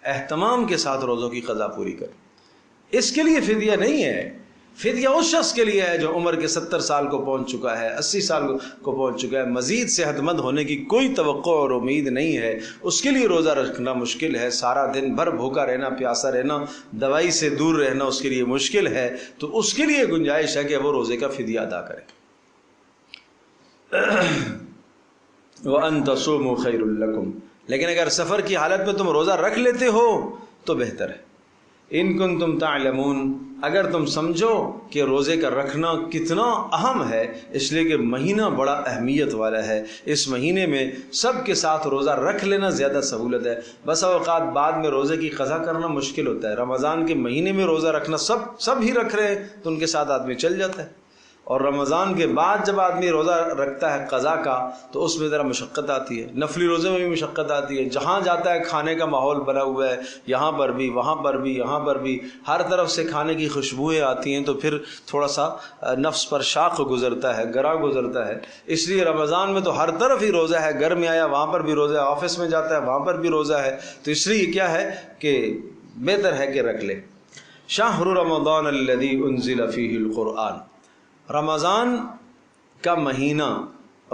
[SPEAKER 1] اہتمام کے ساتھ روزوں کی قضا پوری کریں. اس کے لیے فدیہ نہیں ہے. فدیہ اس شخص کے لیے ہے جو عمر کے 70 سال کو پہنچ چکا ہے، 80 سال کو پہنچ چکا ہے، مزید صحت مند ہونے کی کوئی توقع اور امید نہیں ہے، اس کے لیے روزہ رکھنا مشکل ہے، سارا دن بھر بھوکا رہنا، پیاسا رہنا، دوائی سے دور رہنا اس کے لیے مشکل ہے، تو اس کے لیے گنجائش ہے کہ وہ روزے کا فدیہ ادا کرے۔ وَأَن تَصُومُوا خَيْرٌ لَكُمْ، لیکن اگر سفر کی حالت میں تم روزہ رکھ لیتے ہو تو بہتر ہے۔ ان کنتم تعلمون، اگر تم سمجھو کہ روزے کا رکھنا کتنا اہم ہے، اس لیے کہ مہینہ بڑا اہمیت والا ہے، اس مہینے میں سب کے ساتھ روزہ رکھ لینا زیادہ سہولت ہے۔ بس اوقات بعد میں روزے کی قضا کرنا مشکل ہوتا ہے، رمضان کے مہینے میں روزہ رکھنا سب ہی رکھ رہے ہیں تو ان کے ساتھ آدمی چل جاتا ہے، اور رمضان کے بعد جب آدمی روزہ رکھتا ہے قضا کا تو اس میں ذرا مشقت آتی ہے، نفلی روزے میں بھی مشقت آتی ہے، جہاں جاتا ہے کھانے کا ماحول بنا ہوا ہے، یہاں پر بھی وہاں پر بھی یہاں پر بھی ہر طرف سے کھانے کی خوشبوئیں آتی ہیں، تو پھر تھوڑا سا نفس پر شاق گزرتا ہے، گرا گزرتا ہے۔ اس لیے رمضان میں تو ہر طرف ہی روزہ ہے، گھر میں آیا وہاں پر بھی روزہ ہے، آفس میں جاتا ہے وہاں پر بھی روزہ ہے، تو اس لیے کیا ہے کہ بہتر ہے کہ رکھ لے۔ شہر رمضان الذی انزل فیہ القرآن، رمضان کا مہینہ،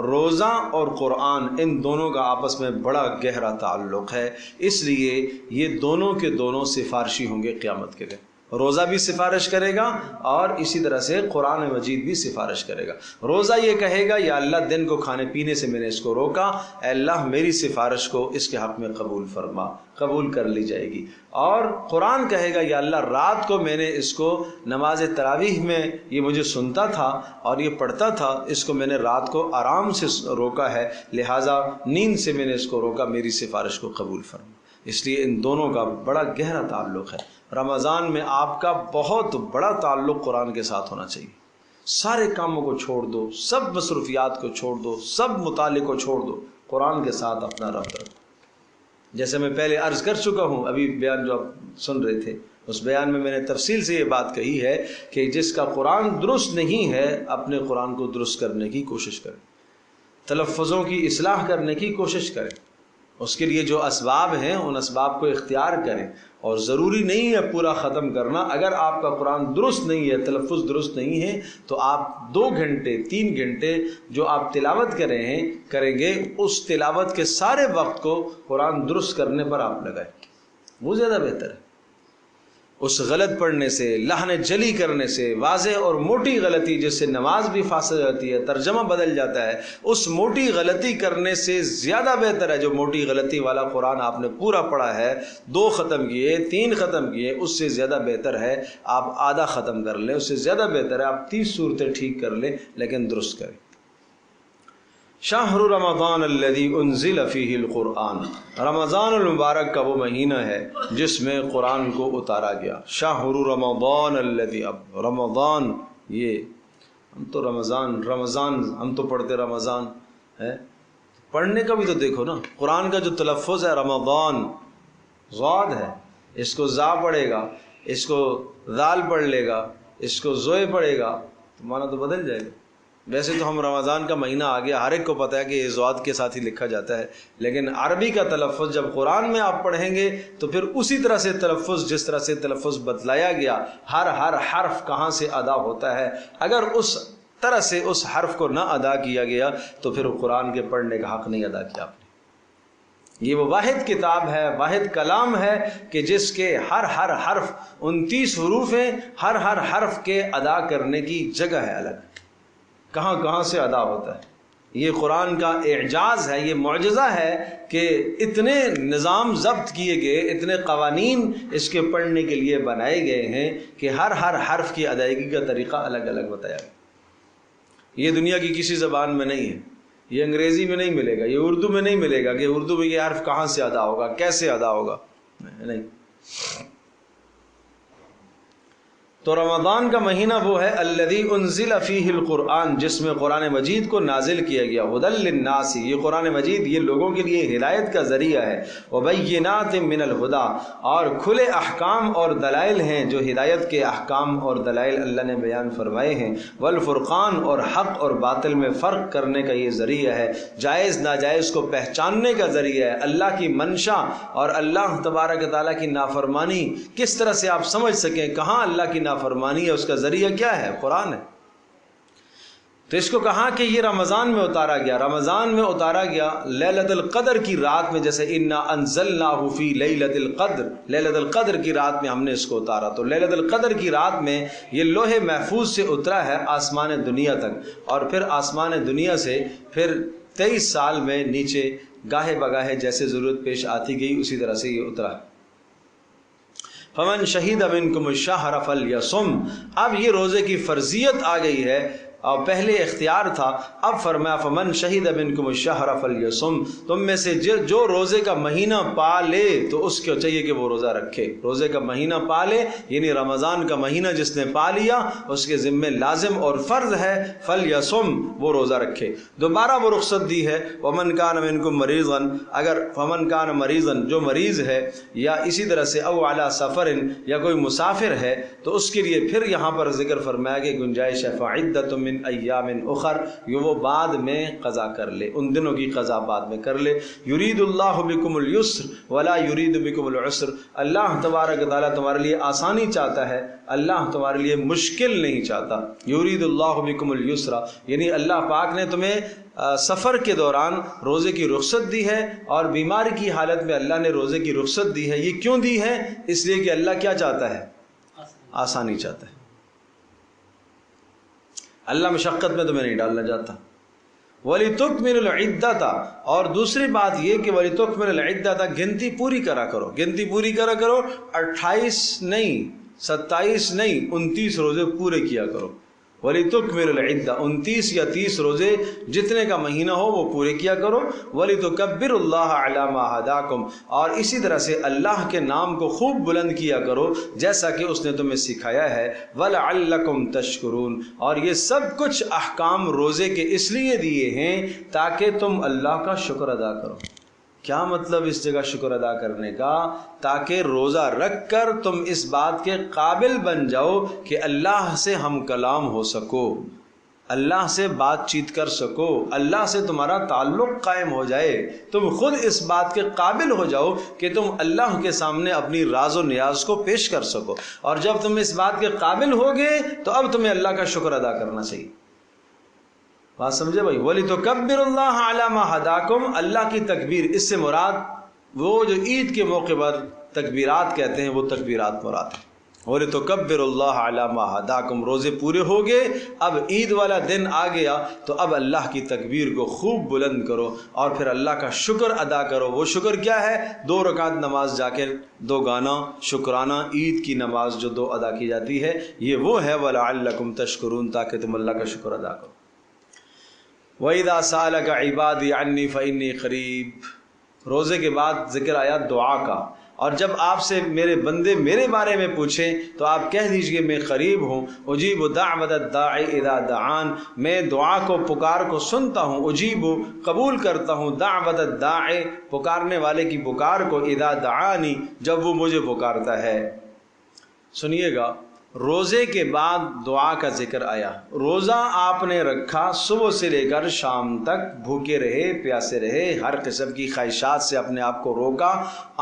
[SPEAKER 1] روزہ اور قرآن، ان دونوں کا آپس میں بڑا گہرا تعلق ہے، اس لیے یہ دونوں کے دونوں سفارشی ہوں گے قیامت کے دن۔ روزہ بھی سفارش کرے گا اور اسی طرح سے قرآن مجید بھی سفارش کرے گا۔ روزہ یہ کہے گا یا اللہ دن کو کھانے پینے سے میں نے اس کو روکا، اے اللہ میری سفارش کو اس کے حق میں قبول فرما، قبول کر لی جائے گی۔ اور قرآن کہے گا یا اللہ رات کو میں نے اس کو نماز تراویح میں یہ مجھے سنتا تھا اور یہ پڑھتا تھا، اس کو میں نے رات کو آرام سے روکا ہے، لہٰذا نیند سے میں نے اس کو روکا، میری سفارش کو قبول فرما۔ اس لیے ان دونوں کا بڑا گہرا تعلق ہے۔ رمضان میں آپ کا بہت بڑا تعلق قرآن کے ساتھ ہونا چاہیے، سارے کاموں کو چھوڑ دو، سب مصروفیات کو چھوڑ دو، سب مطالعے کو چھوڑ دو، قرآن کے ساتھ اپنا ربط رکھو۔ جیسے میں پہلے عرض کر چکا ہوں، ابھی بیان جو آپ سن رہے تھے اس بیان میں نے تفصیل سے یہ بات کہی ہے کہ جس کا قرآن درست نہیں ہے اپنے قرآن کو درست کرنے کی کوشش کرے، تلفظوں کی اصلاح کرنے کی کوشش کرے، اس کے لیے جو اسباب ہیں ان اسباب کو اختیار کریں، اور ضروری نہیں ہے پورا ختم کرنا۔ اگر آپ کا قرآن درست نہیں ہے، تلفظ درست نہیں ہے، تو آپ 2 گھنٹے 3 گھنٹے جو آپ تلاوت کریں گے اس تلاوت کے سارے وقت کو قرآن درست کرنے پر آپ لگائیں، وہ زیادہ بہتر ہے۔ اس غلط پڑھنے سے، لحن جلی کرنے سے، واضح اور موٹی غلطی جس سے نماز بھی فاسد ہوتی ہے، ترجمہ بدل جاتا ہے، اس موٹی غلطی کرنے سے زیادہ بہتر ہے جو موٹی غلطی والا قرآن آپ نے پورا پڑھا ہے، 2 ختم کیے 3 ختم کیے، اس سے زیادہ بہتر ہے آپ آدھا ختم کر لیں، اس سے زیادہ بہتر ہے آپ 30 صورتیں ٹھیک کر لیں لیکن درست کریں۔ شہر رمضان الذی انزل فیہ القرآن، رمضان المبارک کا وہ مہینہ ہے جس میں قرآن کو اتارا گیا۔ شہر رمضان الذی، اب رمضان، یہ ہم تو رمضان ہم تو پڑھتے رمضان ہے، پڑھنے کا بھی تو دیکھو نا، قرآن کا جو تلفظ ہے رمضان، ضاد ہے، اس کو زا پڑھے گا، اس کو ذال پڑھ لے گا، اس کو زوئے پڑھے گا تو معنی تو بدل جائے گا۔ ویسے تو ہم رمضان کا مہینہ آ گیا، ہر ایک کو پتہ ہے کہ یہ ضاد کے ساتھ ہی لکھا جاتا ہے، لیکن عربی کا تلفظ جب قرآن میں آپ پڑھیں گے تو پھر اسی طرح سے تلفظ، جس طرح سے تلفظ بتلایا گیا، ہر حرف کہاں سے ادا ہوتا ہے، اگر اس طرح سے اس حرف کو نہ ادا کیا گیا تو پھر قرآن کے پڑھنے کا حق نہیں ادا کیا آپ نے۔ یہ وہ واحد کتاب ہے، واحد کلام ہے کہ جس کے ہر حرف 29 حروف ہیں، ہر حرف کے ادا کرنے کی جگہ ہے الگ، کہاں سے ادا ہوتا ہے۔ یہ قرآن کا اعجاز ہے، یہ معجزہ ہے کہ اتنے نظام ضبط کیے گئے، اتنے قوانین اس کے پڑھنے کے لیے بنائے گئے ہیں کہ ہر حرف کی ادائیگی کا طریقہ الگ الگ بتایا گیا۔ یہ دنیا کی کسی زبان میں نہیں ہے، یہ انگریزی میں نہیں ملے گا، یہ اردو میں نہیں ملے گا کہ اردو میں یہ حرف کہاں سے ادا ہوگا، کیسے ادا ہوگا، نہیں۔ تو رمضان کا مہینہ وہ ہے الذی انزل فیہ القرآن، جس میں قرآن مجید کو نازل کیا گیا، ھدی للناس، یہ قرآن مجید یہ لوگوں کے لیے ہدایت کا ذریعہ ہے، وبینات من الہدی، اور کھلے احکام اور دلائل ہیں، جو ہدایت کے احکام اور دلائل اللہ نے بیان فرمائے ہیں، والفرقان، اور حق اور باطل میں فرق کرنے کا یہ ذریعہ ہے، جائز ناجائز کو پہچاننے کا ذریعہ ہے، اللہ کی منشا اور اللہ تبارک تعالیٰ کی نافرمانی کس طرح سے آپ سمجھ سکیں، کہاں اللہ کی نافرمانی ہے اس کا ذریعہ کیا ہے؟ قرآن ہے۔ تو اس کو کہا کہ یہ رمضان میں اتارا گیا، رمضان میں اتارا گیا لیلۃ القدر کی رات میں، جیسے انا انزلناہ فی لیلۃ القدر، لیلۃ القدر کی رات میں ہم نے اس کو اتارا۔ تو لیلۃ القدر کی رات میں یہ لوح محفوظ سے اترا ہے آسمان دنیا تک، اور پھر آسمان دنیا سے پھر 23 سال میں نیچے گاہے بگاہے جیسے ضرورت پیش آتی گئی اسی طرح سے یہ اترا۔ فمن شہید منکم الشہر فلیصم، اب یہ روزے کی فرضیت آ گئی ہے، اور پہلے اختیار تھا، اب فرمایا فمن شہید منکم الشہر فلیصم، تم میں سے جو روزے کا مہینہ پا لے تو اس کو چاہیے کہ وہ روزہ رکھے۔ روزے کا مہینہ پا لے یعنی رمضان کا مہینہ جس نے پا لیا اس کے ذمہ لازم اور فرض ہے فلیصم، وہ روزہ رکھے۔ دوبارہ وہ رخصت دی ہے ومن کان منکم مریضا، اگر فمن کان مریضا، جو مریض ہے، یا اسی طرح سے او علی سفر، یا کوئی مسافر ہے، تو اس کے لیے پھر یہاں پر ذکر فرمایا کہ گنجائش ہے فعدۃ من ایام اخر، یہ وہ بعد میں قضا کر لے، ان دنوں کی قضا بعد میں کر لے۔ یرید اللہ بکم اليسر ولا یرید بکم العسر، اللہ تبارک و تعالیٰ تمہارے لیے آسانی چاہتا ہے، اللہ تمہارے لیے مشکل نہیں چاہتا۔ یرید اللہ بکم اليسر یعنی اللہ پاک نے تمہیں سفر کے دوران روزے کی رخصت دی ہے، اور بیماری کی حالت میں اللہ نے روزے کی رخصت دی ہے۔ یہ کیوں دی ہے؟ اس لیے کہ اللہ کیا چاہتا ہے؟ آسانی چاہتا ہے۔ اللہ مشقت میں تمہیں نہیں ڈالنا چاہتا۔ وَلِتُكْمِلُ الْعِدَّةَ، اور دوسری بات یہ کہ وَلِتُكْمِلُ الْعِدَّةَ، گنتی پوری کرا کرو، گنتی پوری کرا کرو، 28 نہیں، 27 نہیں، 29 روزے پورے کیا کرو۔ وَلِتُكْمِلُ الْعِدَّةَ، 29 یا 30 روزے جتنے کا مہینہ ہو وہ پورے کیا کرو۔ وَلِتُكَبِّرُ اللَّهَ عَلَى مَا هَدَاكُمْ، اور اسی طرح سے اللہ کے نام کو خوب بلند کیا کرو جیسا کہ اس نے تمہیں سکھایا ہے۔ وَلَعَلَّكُمْ تَشْكُرُونَ، اور یہ سب کچھ احکام روزے کے اس لیے دیے ہیں تاکہ تم اللہ کا شکر ادا کرو۔ کیا مطلب اس جگہ شکر ادا کرنے کا؟ تاکہ روزہ رکھ کر تم اس بات کے قابل بن جاؤ کہ اللہ سے ہم کلام ہو سکو، اللہ سے بات چیت کر سکو، اللہ سے تمہارا تعلق قائم ہو جائے، تم خود اس بات کے قابل ہو جاؤ کہ تم اللہ کے سامنے اپنی راز و نیاز کو پیش کر سکو۔ اور جب تم اس بات کے قابل ہوگے تو اب تمہیں اللہ کا شکر ادا کرنا چاہیے۔ بات سمجھے بھائی؟ وَلِتُكَبِّرُ اللَّهَ عَلَى مَا هَدَاكُمْ، اللہ کی تکبیر، اس سے مراد وہ جو عید کے موقع پر تکبیرات کہتے ہیں وہ تکبیرات مراد ہیں۔ وَلِتُكَبِّرُ اللَّهَ عَلَى مَا هَدَاكُمْ، روزے پورے ہو گئے، اب عید والا دن آ گیا تو اب اللہ کی تکبیر کو خوب بلند کرو اور پھر اللہ کا شکر ادا کرو۔ وہ شکر کیا ہے؟ 2 رکعت نماز جا کے 2 گانا شکرانہ عید کی نماز جو 2 ادا کی جاتی ہے، یہ وہ ہے وَلَعَلَّكُمْ تَشْكُرُونَ، تاکہ تم اللہ کا شکر ادا کرو۔ وَإِذَا سَأَلَكَ عِبَادِي عَنِّي فَإِنِّي قَرِيبٌ، روزے کے بعد ذکر آیا دعا کا، اور جب آپ سے میرے بندے میرے بارے میں پوچھیں تو آپ کہہ دیجئے میں قریب ہوں۔ اجیب دعوت الداعی اذا دعان، میں دعا کو پکار کو سنتا ہوں، اجیب قبول کرتا ہوں، دعوت الداعی پکارنے والے کی پکار کو، اذا دعانی جب وہ مجھے پکارتا ہے۔ سنیے گا، روزے کے بعد دعا کا ذکر آیا۔ روزہ آپ نے رکھا، صبح سے لے کر شام تک بھوکے رہے، پیاسے رہے، ہر قسم کی خواہشات سے اپنے آپ کو روکا،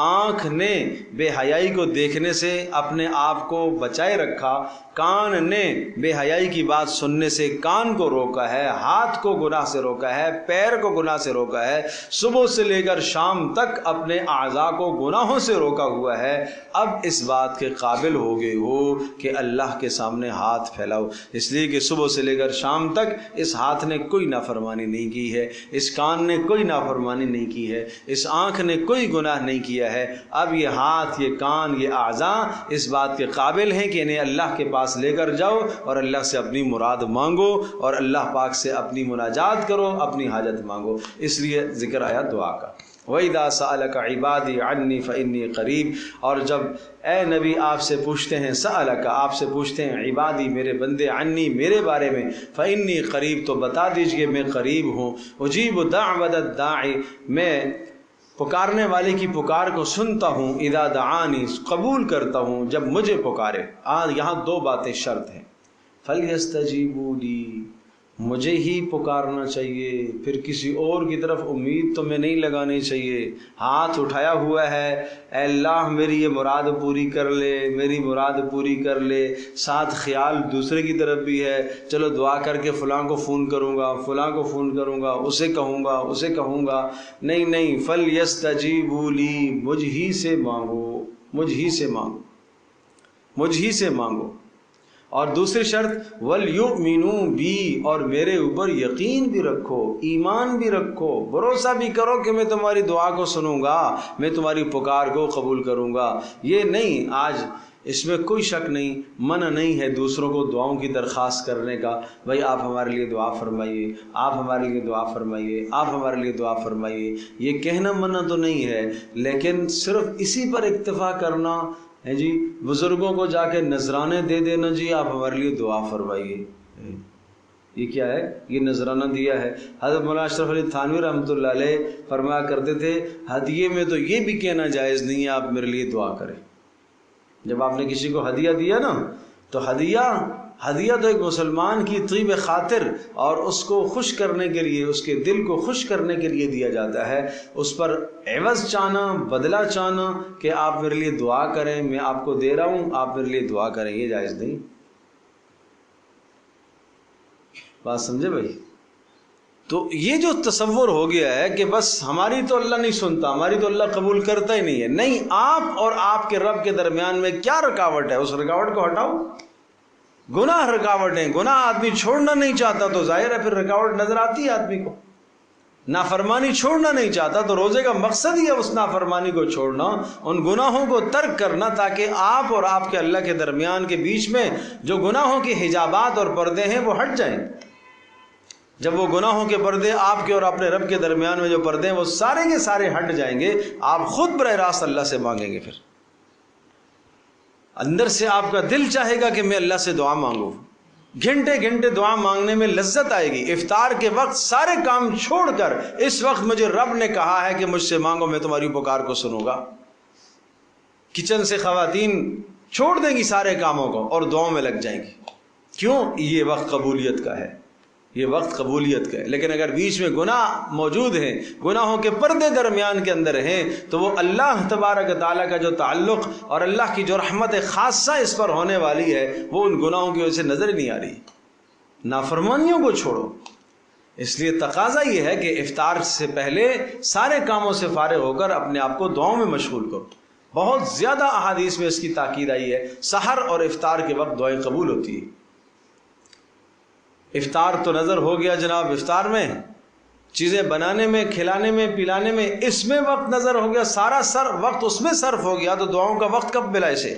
[SPEAKER 1] آنکھ نے بے حیائی کو دیکھنے سے اپنے آپ کو بچائے رکھا، کان نے بے حیائی کی بات سننے سے کان کو روکا ہے، ہاتھ کو گناہ سے روکا ہے، پیر کو گناہ سے روکا ہے، صبح سے لے کر شام تک اپنے اعضاء کو گناہوں سے روکا ہوا ہے۔ اب اس بات کے قابل ہو گئے ہو کہ اللہ کے سامنے ہاتھ پھیلاؤ، اس لیے کہ صبح سے لے کر شام تک اس ہاتھ نے کوئی نافرمانی نہیں کی ہے، اس کان نے کوئی نافرمانی نہیں کی ہے، اس آنکھ نے کوئی گناہ نہیں کیا ہے۔ اب یہ ہاتھ، یہ کان، یہ اعضاء اس بات کے قابل ہیں کہ انہیں اللہ کے پاس لے کر جاؤ اور اللہ سے اپنی مراد مانگو اور اللہ پاک سے اپنی مناجات کرو، اپنی حاجت مانگو۔ اس لیے ذکر آیا دعا کا۔ وَإِذَا سَأَلَكَ عِبَادِي عَنِّي فَإِنِّي قَرِيبٌ، اور جب اے نبی آپ سے پوچھتے ہیں، سألک آپ سے پوچھتے ہیں، عبادی میرے بندے، عنی میرے بارے میں، فإنی قریب تو بتا دیجئے میں قریب ہوں، اجیب دعوت الداعی میں پکارنے والے کی پکار کو سنتا ہوں، اذا دعانی قبول کرتا ہوں جب مجھے پکارے۔ یہاں 2 باتیں شرط ہیں، فلیستجیبوا لی، مجھے ہی پکارنا چاہیے، پھر کسی اور کی طرف امید تو میں نہیں لگانی چاہیے۔ ہاتھ اٹھایا ہوا ہے، اے اللہ میری یہ مراد پوری کر لے، میری مراد پوری کر لے، ساتھ خیال دوسرے کی طرف بھی ہے، چلو دعا کر کے فلاں کو فون کروں گا، فلاں کو فون کروں گا، اسے کہوں گا، اسے کہوں گا۔ نہیں، فَلْيَسْتَجِيبُوا لِي، مجھ ہی سے مانگو، مجھ ہی سے مانگو، مجھ ہی سے مانگو۔ اور دوسری شرط وَلْيُؤْمِنُوا بِي، اور میرے اوپر یقین بھی رکھو، ایمان بھی رکھو، بھروسہ بھی کرو کہ میں تمہاری دعا کو سنوں گا، میں تمہاری پکار کو قبول کروں گا۔ یہ نہیں، آج اس میں کوئی شک نہیں، منع نہیں ہے دوسروں کو دعاؤں کی درخواست کرنے کا، بھائی آپ ہمارے لیے دعا فرمائیے، آپ ہمارے لیے دعا فرمائیے، آپ ہمارے لیے دعا فرمائیے، یہ کہنا منع تو نہیں ہے، لیکن صرف اسی پر اکتفا کرنا ہے جی، بزرگوں کو جا کے نذرانے دے دینا، جی آپ ہمارے لیے دعا فرمائیے، یہ کیا ہے؟ یہ نذرانہ دیا ہے۔ حضرت مولانا اشرف علی تھانوی رحمۃ اللہ علیہ فرمایا کرتے تھے، ہدیے میں تو یہ بھی کہنا جائز نہیں ہے آپ میرے لیے دعا کریں۔ جب آپ نے کسی کو ہدیہ دیا نا، تو ہدیہ تو ایک مسلمان کی طیب خاطر اور اس کو خوش کرنے کے لیے، اس کے دل کو خوش کرنے کے لیے دیا جاتا ہے، اس پر عوض چاہنا، بدلہ چاہنا کہ آپ میرے لیے دعا کریں، میں آپ کو دے رہا ہوں آپ میرے لیے دعا کریں، یہ جائز نہیں۔ بات سمجھے بھائی؟ تو یہ جو تصور ہو گیا ہے کہ بس ہماری تو اللہ نہیں سنتا، ہماری تو اللہ قبول کرتا ہی نہیں ہے، نہیں، آپ اور آپ کے رب کے درمیان میں کیا رکاوٹ ہے، اس رکاوٹ کو ہٹاؤ۔ گناہ رکاوٹ ہیں، گناہ آدمی چھوڑنا نہیں چاہتا تو ظاہر ہے پھر رکاوٹ نظر آتی ہے آدمی کو۔ نافرمانی چھوڑنا نہیں چاہتا تو روزے کا مقصد ہی ہے اس نافرمانی کو چھوڑنا، ان گناہوں کو ترک کرنا، تاکہ آپ اور آپ کے اللہ کے درمیان کے بیچ میں جو گناہوں کے حجابات اور پردے ہیں وہ ہٹ جائیں۔ جب وہ گناہوں کے پردے آپ کے اور اپنے رب کے درمیان میں جو پردے ہیں وہ سارے کے سارے ہٹ جائیں گے، آپ خود براہ راست اللہ سے مانگیں گے، پھر اندر سے آپ کا دل چاہے گا کہ میں اللہ سے دعا مانگوں، گھنٹے گھنٹے دعا مانگنے میں لذت آئے گی۔ افطار کے وقت سارے کام چھوڑ کر اس وقت مجھے رب نے کہا ہے کہ مجھ سے مانگو، میں تمہاری پکار کو سنوں گا۔ کچن سے خواتین چھوڑ دیں گی سارے کاموں کو اور دعاؤں میں لگ جائیں گی، کیوں؟ یہ وقت قبولیت کا ہے، یہ وقت قبولیت کا ہے۔ لیکن اگر بیچ میں گناہ موجود ہیں، گناہوں کے پردے درمیان کے اندر ہیں، تو وہ اللہ تبارک و تعالیٰ کا جو تعلق اور اللہ کی جو رحمت خاصہ اس پر ہونے والی ہے وہ ان گناہوں کی وجہ سے نظر نہیں آ رہی۔ نافرمانیوں کو چھوڑو۔ اس لیے تقاضا یہ ہے کہ افطار سے پہلے سارے کاموں سے فارغ ہو کر اپنے آپ کو دعاؤں میں مشغول کرو۔ بہت زیادہ احادیث میں اس کی تاکید آئی ہے، سحر اور افطار کے وقت دعائیں قبول ہوتی ہیں۔ افطار تو نظر ہو گیا جناب، افطار میں چیزیں بنانے میں، کھلانے میں، پلانے میں، اس میں وقت نظر ہو گیا، سارا وقت اس میں صرف ہو گیا، تو دعاؤں کا وقت کب ملا اسے؟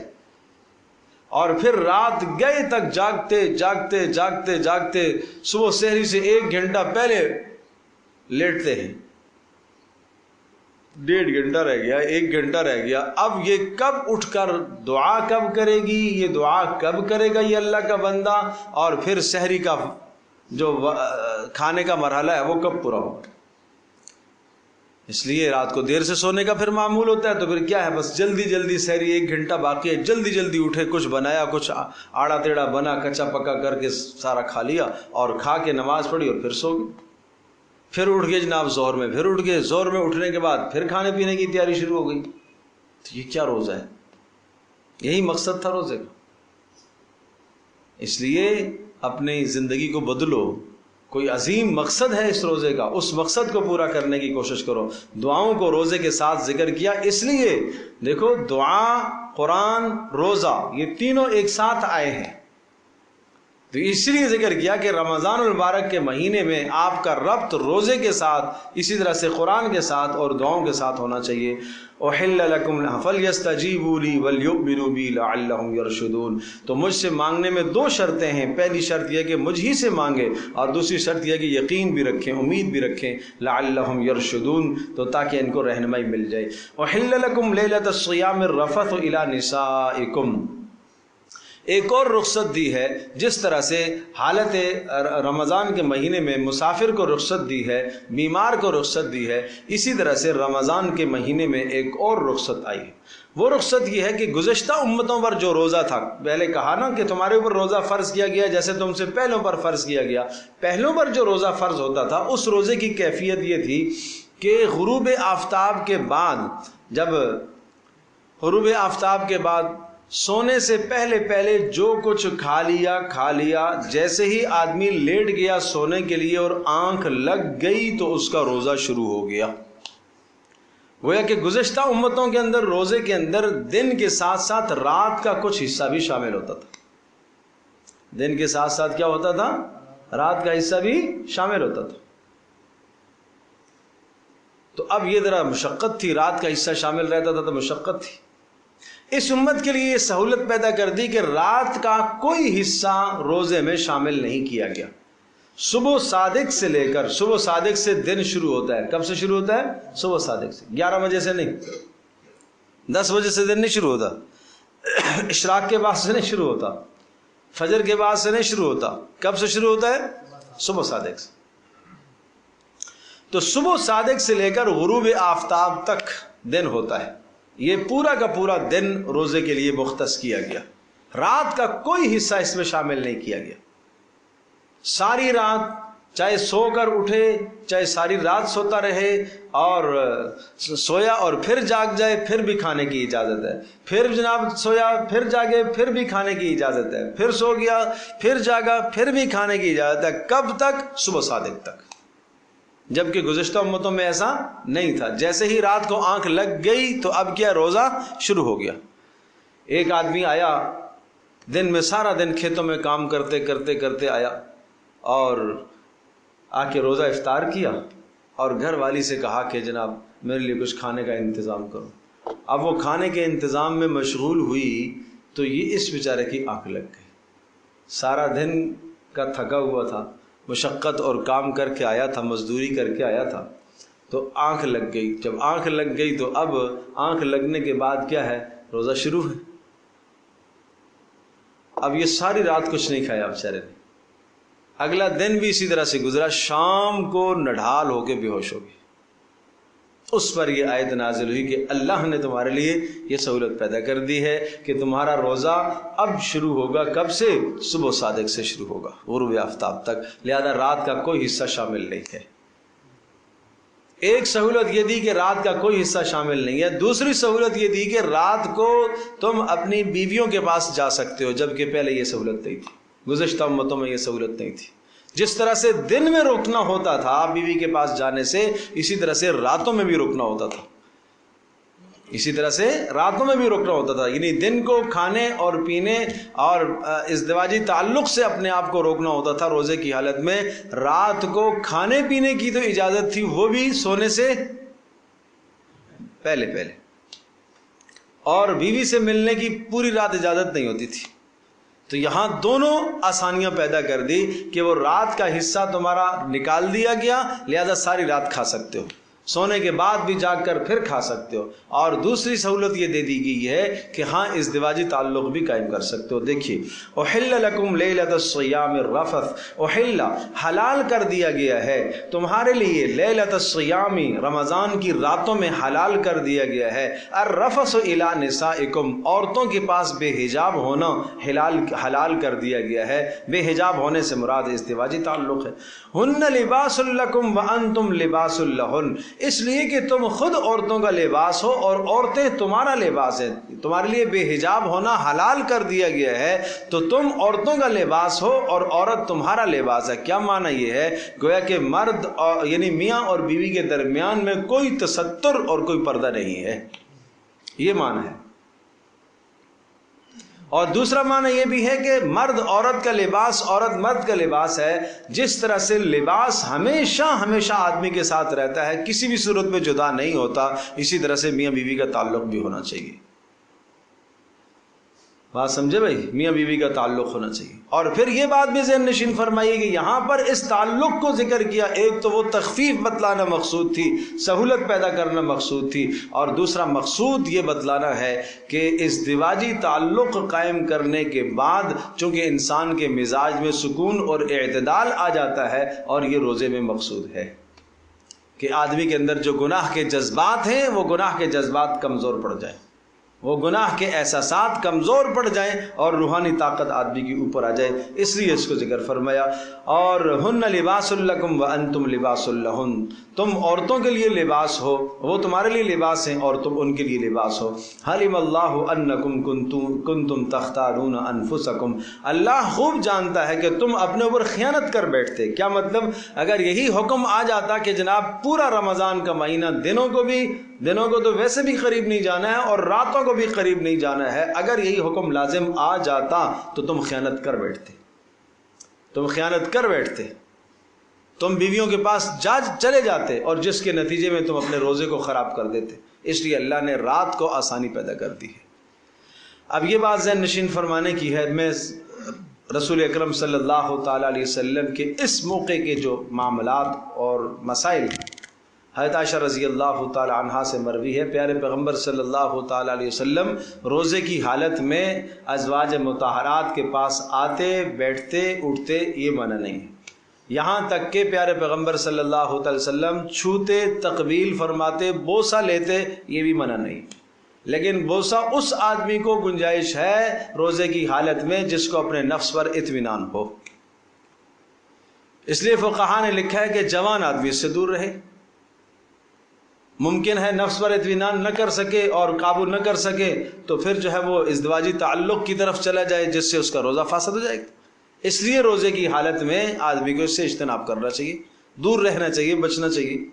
[SPEAKER 1] اور پھر رات گئے تک جاگتے جاگتے جاگتے جاگتے صبح سحری سے 1 گھنٹہ پہلے لیٹتے ہیں، 1.5 گھنٹہ رہ گیا، 1 گھنٹہ رہ گیا، اب یہ کب اٹھ کر دعا کب کرے گی، یہ دعا کب کرے گا یہ اللہ کا بندہ، اور پھر سحری کا جو کھانے کا مرحلہ ہے وہ کب پورا ہوگا؟ اس لیے رات کو دیر سے سونے کا پھر معمول ہوتا ہے، تو پھر کیا ہے، بس جلدی جلدی سحری 1 گھنٹہ باقی ہے، جلدی جلدی اٹھے، کچھ بنایا، کچھ آڑا تیڑا بنا، کچا پکا کر کے سارا کھا لیا اور کھا کے نماز پڑھی اور پھر سو گئے۔ پھر اٹھ گئے جناب ظہر میں، پھر اٹھ گئے، ظہر میں اٹھنے کے بعد پھر کھانے پینے کی تیاری شروع ہو گئی۔ تو یہ کیا روزہ ہے؟ یہی مقصد تھا روزے کا۔ اس لیے اپنی زندگی کو بدلو، کوئی عظیم مقصد ہے اس روزے کا، اس مقصد کو پورا کرنے کی کوشش کرو۔ دعاؤں کو روزے کے ساتھ ذکر کیا اس لیے، دیکھو دعا، قرآن، روزہ، یہ تینوں ایک ساتھ آئے ہیں، تو اس لیے ذکر کیا کہ رمضان المبارک کے مہینے میں آپ کا ربط روزے کے ساتھ، اسی طرح سے قرآن کے ساتھ اور دعاؤں کے ساتھ ہونا چاہیے۔ احل لکم فلیستجیبوا لی ولیؤمنوا بی لعلہم یرشدون۔ تو مجھ سے مانگنے میں 2 شرطیں ہیں، پہلی شرط یہ کہ مجھ ہی سے مانگے، اور دوسری شرط یہ کہ یقین بھی رکھیں، امید بھی رکھیں، لعلہم یرشدون، تو تاکہ ان کو رہنمائی مل جائے۔ احل لکم لیلۃ الصیام الرفث الی نسائکم۔ ایک اور رخصت دی ہے، جس طرح سے حالت رمضان کے مہینے میں مسافر کو رخصت دی ہے، بیمار کو رخصت دی ہے، اسی طرح سے رمضان کے مہینے میں ایک اور رخصت آئی ہے۔ وہ رخصت یہ ہے کہ گزشتہ امتوں پر جو روزہ تھا، پہلے کہا نا کہ تمہارے اوپر روزہ فرض کیا گیا جیسے تم سے پہلوں پر فرض کیا گیا، پہلوں پر جو روزہ فرض ہوتا تھا اس روزے کی کیفیت یہ تھی کہ غروب آفتاب کے بعد، جب غروب آفتاب کے بعد سونے سے پہلے جو کچھ کھا لیا، جیسے ہی آدمی لیٹ گیا سونے کے لیے اور آنکھ لگ گئی تو اس کا روزہ شروع ہو گیا۔ گویا کہ گزشتہ امتوں کے اندر روزے کے اندر دن کے ساتھ ساتھ رات کا کچھ حصہ بھی شامل ہوتا تھا، دن کے ساتھ ساتھ کیا ہوتا تھا؟ رات کا حصہ بھی شامل ہوتا تھا۔ تو اب یہ ذرا مشقت تھی، رات کا حصہ شامل رہتا تھا تو مشقت تھی۔ اس امت کے لیے یہ سہولت پیدا کر دی کہ رات کا کوئی حصہ روزے میں شامل نہیں کیا گیا۔ صبح صادق سے لے کر، صبح صادق سے دن شروع ہوتا ہے، کب سے شروع ہوتا ہے؟ صبح صادق سے، 11 بجے سے نہیں، 10 بجے سے دن نہیں شروع ہوتا، اشراق کے بعد سے نہیں شروع ہوتا، فجر کے بعد سے نہیں شروع ہوتا، کب سے شروع ہوتا ہے؟ صبح صادق سے۔ تو صبح صادق سے لے کر غروب آفتاب تک دن ہوتا ہے، یہ پورا کا پورا دن روزے کے لیے مختص کیا گیا، رات کا کوئی حصہ اس میں شامل نہیں کیا گیا۔ ساری رات چاہے سو کر اٹھے، چاہے ساری رات سوتا رہے، اور سویا اور پھر جاگ جائے پھر بھی کھانے کی اجازت ہے، پھر جناب سویا پھر جاگے پھر بھی کھانے کی اجازت ہے، پھر سو گیا پھر جاگا پھر بھی کھانے کی اجازت ہے۔ کب تک؟ صبح صادق تک۔ جبکہ گزشتہ امتوں میں ایسا نہیں تھا، جیسے ہی رات کو آنکھ لگ گئی تو اب کیا؟ روزہ شروع ہو گیا۔ ایک آدمی آیا، دن میں سارا دن کھیتوں میں کام کرتے کرتے کرتے آیا اور آ کے روزہ افطار کیا اور گھر والی سے کہا کہ جناب میرے لیے کچھ کھانے کا انتظام کرو۔ اب وہ کھانے کے انتظام میں مشغول ہوئی تو یہ اس بیچارے کی آنکھ لگ گئی، سارا دن کا تھکا ہوا تھا، مشقت اور کام کر کے آیا تھا، مزدوری کر کے آیا تھا، تو آنکھ لگ گئی۔ جب آنکھ لگ گئی تو اب آنکھ لگنے کے بعد کیا ہے؟ روزہ شروع ہے۔ اب یہ ساری رات کچھ نہیں کھایا بیچارے نے، اگلا دن بھی اسی طرح سے گزرا، شام کو نڈھال ہو کے بے ہوش ہو گئی۔ اس پر یہ آیت نازل ہوئی کہ اللہ نے تمہارے لیے یہ سہولت پیدا کر دی ہے کہ تمہارا روزہ اب شروع ہوگا، کب سے؟ صبح صادق سے شروع ہوگا غروب آفتاب تک، لہذا رات کا کوئی حصہ شامل نہیں ہے۔ ایک سہولت یہ دی کہ رات کا کوئی حصہ شامل نہیں ہے، دوسری سہولت یہ دی کہ رات کو تم اپنی بیویوں کے پاس جا سکتے ہو، جبکہ پہلے یہ سہولت نہیں تھی، گزشتہ امتوں میں یہ سہولت نہیں تھی۔ جس طرح سے دن میں روکنا ہوتا تھا بیوی کے پاس جانے سے، اسی طرح سے راتوں میں بھی روکنا ہوتا تھا، اسی طرح سے راتوں میں بھی روکنا ہوتا تھا، یعنی دن کو کھانے اور پینے اور ازدواجی تعلق سے اپنے آپ کو روکنا ہوتا تھا روزے کی حالت میں، رات کو کھانے پینے کی تو اجازت تھی، وہ بھی سونے سے پہلے، اور بیوی سے ملنے کی پوری رات اجازت نہیں ہوتی تھی۔ تو یہاں دونوں آسانیاں پیدا کر دی کہ وہ رات کا حصہ تمہارا نکال دیا گیا، لہذا ساری رات کھا سکتے ہو، سونے کے بعد بھی جاگ کر پھر کھا سکتے ہو، اور دوسری سہولت یہ دے دی گئی ہے کہ ہاں ازدواجی تعلق بھی قائم کر سکتے ہو۔ دیکھیے، احل لکم لیلۃ الصیام الرفث، احل حلال کر دیا گیا ہے تمہارے لیے، لیلۃ الصیام رمضان کی راتوں میں حلال کر دیا گیا ہے، الرفث الی نسائکم عورتوں کے پاس بے حجاب ہونا حلال کر دیا گیا ہے۔ بے حجاب ہونے سے مراد ازدواجی تعلق ہے۔ ہن لباس لکم وانتم لباس لہن، اس لیے کہ تم خود عورتوں کا لباس ہو اور عورتیں تمہارا لباس ہے، تمہارے لیے بے حجاب ہونا حلال کر دیا گیا ہے، تو تم عورتوں کا لباس ہو اور عورت تمہارا لباس ہے۔ کیا معنی یہ ہے؟ گویا کہ مرد یعنی میاں اور بیوی کے درمیان میں کوئی تستر اور کوئی پردہ نہیں ہے، یہ معنی ہے۔ اور دوسرا معنی یہ بھی ہے کہ مرد عورت کا لباس، عورت مرد کا لباس ہے۔ جس طرح سے لباس ہمیشہ آدمی کے ساتھ رہتا ہے، کسی بھی صورت میں جدا نہیں ہوتا، اسی طرح سے میاں بیوی کا تعلق بھی ہونا چاہیے۔ بات سمجھے بھائی؟ میاں بیوی کا تعلق ہونا چاہیے. اور پھر یہ بات بھی ذہن نشین فرمائیے کہ یہاں پر اس تعلق کو ذکر کیا، ایک تو وہ تخفیف بتلانا مقصود تھی، سہولت پیدا کرنا مقصود تھی، اور دوسرا مقصود یہ بتلانا ہے کہ ازدواجی تعلق قائم کرنے کے بعد چونکہ انسان کے مزاج میں سکون اور اعتدال آ جاتا ہے، اور یہ روزے میں مقصود ہے کہ آدمی کے اندر جو گناہ کے جذبات ہیں وہ گناہ کے جذبات کمزور پڑ جائیں، وہ گناہ کے احساسات کمزور پڑ جائیں اور روحانی طاقت آدمی کے اوپر آ جائے، اس لیے اس کو ذکر فرمایا. اور ہن لباس لکم وانتم لباس لہن، تم عورتوں کے لیے لباس ہو، وہ تمہارے لیے لباس ہیں اور تم ان کے لیے لباس ہو. حلم اللہ انکم کنتم تختارون انفسکم، اللہ خوب جانتا ہے کہ تم اپنے اوپر خیانت کر بیٹھتے. کیا مطلب؟ اگر یہی حکم آ جاتا کہ جناب پورا رمضان کا مہینہ دنوں کو تو ویسے بھی قریب نہیں جانا ہے اور راتوں کو بھی قریب نہیں جانا ہے، اگر یہی حکم لازم آ جاتا تو تم خیانت کر بیٹھتے، تم بیویوں کے پاس چلے جاتے، اور جس کے نتیجے میں تم اپنے روزے کو خراب کر دیتے. اس لیے اللہ نے رات کو آسانی پیدا کر دی ہے. اب یہ بات ذہن نشین فرمانے کی ہے، میں رسول اکرم صلی اللہ تعالی علیہ وسلم کے اس موقع کے جو معاملات اور مسائل حضرت عائشہ رضی اللہ تعالی عنہا سے مروی ہے، پیارے پیغمبر صلی اللہ تعالی علیہ وسلم روزے کی حالت میں ازواج مطہرات کے پاس آتے، بیٹھتے، اٹھتے، یہ منع نہیں ہے. یہاں تک کہ پیارے پیغمبر صلی اللہ تعالی وسلم چھوتے، تقبیل فرماتے، بوسہ لیتے، یہ بھی منع نہیں. لیکن بوسہ اس آدمی کو گنجائش ہے روزے کی حالت میں جس کو اپنے نفس پر اطمینان ہو. اس لیے فقہا نے لکھا ہے کہ جوان آدمی اس سے دور رہے. ممکن ہے نفس پر اطمینان نہ کر سکے اور قابو نہ کر سکے تو پھر جو ہے وہ ازدواجی تعلق کی طرف چلا جائے جس سے اس کا روزہ فاسد ہو جائے گا. اس لیے روزے کی حالت میں آدمی کو اس سے اجتناب کرنا چاہیے، دور رہنا چاہیے، بچنا چاہیے.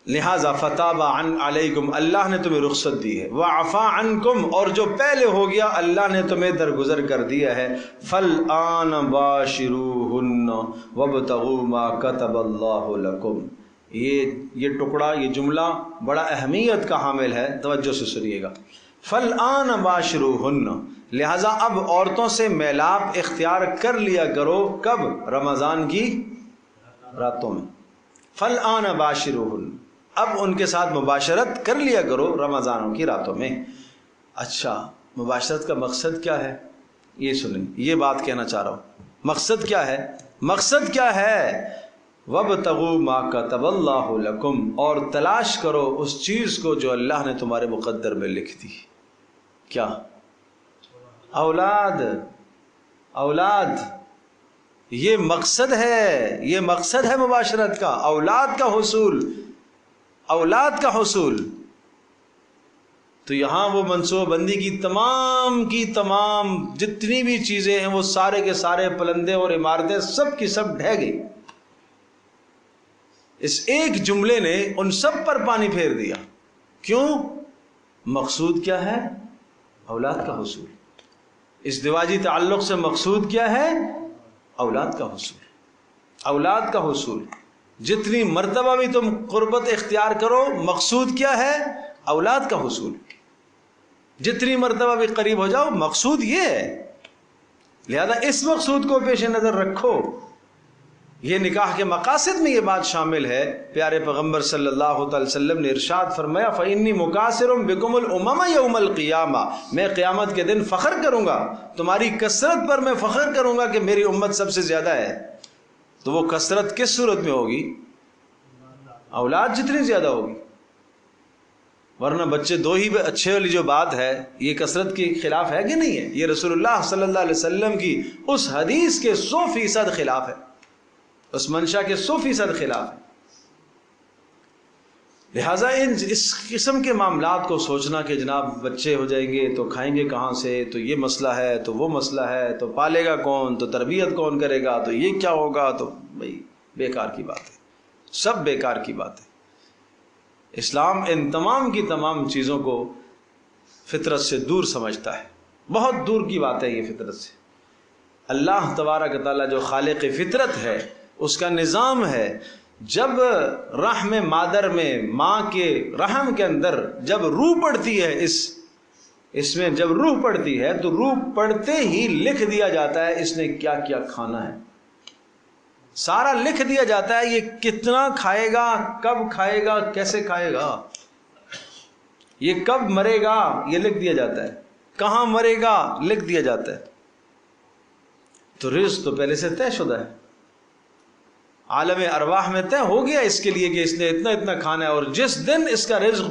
[SPEAKER 1] لہذا فتاب علیکم، اللہ نے تمہیں رخصت دی ہے، وعفا عنکم، اور جو پہلے ہو گیا اللہ نے تمہیں درگزر کر دیا ہے. فالآن باشروہن وابتغوا ما کتب اللہ لکم. یہ ٹکڑا، یہ جملہ بڑا اہمیت کا حامل ہے، توجہ سے سنیے گا. فالآن باشروہن، لہذا اب عورتوں سے میلاپ اختیار کر لیا کرو. کب؟ رمضان کی راتوں میں. فالآن باشروہن، اب ان کے ساتھ مباشرت کر لیا کرو رمضانوں کی راتوں میں. اچھا، مباشرت کا مقصد کیا ہے؟ یہ سنیں، یہ بات کہنا چاہ رہا ہوں. مقصد کیا ہے؟ مقصد کیا ہے؟ وَابْتَغُوا مَا كَتَبَ اللَّهُ لَكُمْ، اور تلاش کرو اس چیز کو جو اللہ نے تمہارے مقدر میں لکھ دی. کیا؟ اولاد. یہ مقصد ہے، یہ مقصد ہے مباشرت کا، اولاد کا حصول. تو یہاں وہ منصوبہ بندی کی تمام جتنی بھی چیزیں ہیں وہ سارے کے سارے پلندے اور عمارتیں سب کی سب ڈھہ گئی. اس ایک جملے نے ان سب پر پانی پھیر دیا. کیوں؟ مقصود کیا ہے؟ اولاد کا حصول. ازدواجی تعلق سے مقصود کیا ہے؟ اولاد کا حصول. جتنی مرتبہ بھی تم قربت اختیار کرو، مقصود کیا ہے؟ اولاد کا حصول. جتنی مرتبہ بھی قریب ہو جاؤ، مقصود یہ ہے. لہذا اس مقصود کو پیش نظر رکھو. یہ نکاح کے مقاصد میں یہ بات شامل ہے. پیارے پیغمبر صلی اللہ علیہ وسلم نے ارشاد فرمایا فَإِنِّي مُكَاثِرٌ بِكُمُ الْأُمَمَ يَوْمَ الْقِيَامَةِ، میں قیامت کے دن فخر کروں گا، تمہاری کثرت پر میں فخر کروں گا کہ میری امت سب سے زیادہ ہے. تو وہ کثرت کس صورت میں ہوگی؟ اولاد جتنی زیادہ ہوگی. ورنہ بچے دو ہی اچھے والی جو بات ہے یہ کثرت کے خلاف ہے کہ نہیں ہے؟ یہ رسول اللہ صلی اللہ علیہ وسلم کی اس حدیث کے 100% خلاف ہے، اس منشا کے 100% خلاف ہے. لہٰذا اس قسم کے معاملات کو سوچنا کہ جناب بچے ہو جائیں گے تو کھائیں گے کہاں سے، تو یہ مسئلہ ہے، تو وہ مسئلہ ہے، تو پالے گا کون، تو تربیت کون کرے گا، تو یہ کیا ہوگا، تو بھائی بیکار کی بات ہے، سب بیکار کی بات ہے. اسلام ان تمام کی تمام چیزوں کو فطرت سے دور سمجھتا ہے. بہت دور کی بات ہے یہ فطرت سے. اللہ تبارک تعالیٰ جو خالق فطرت ہے، اس کا نظام ہے، جب رحم مادر میں، ماں کے رحم کے اندر جب روح پڑتی ہے اس اس میں جب روح پڑتی ہے تو روح پڑتے ہی لکھ دیا جاتا ہے اس نے کیا کیا کھانا ہے، سارا لکھ دیا جاتا ہے، یہ کتنا کھائے گا، کب کھائے گا، کیسے کھائے گا، یہ کب مرے گا یہ لکھ دیا جاتا ہے، کہاں مرے گا لکھ دیا جاتا ہے۔ تو رزق تو پہلے سے طے شدہ ہے، عالم ارواح میں طے ہو گیا اس کے لیے کہ اس نے اتنا اتنا کھانا ہے، اور جس دن اس کا رزق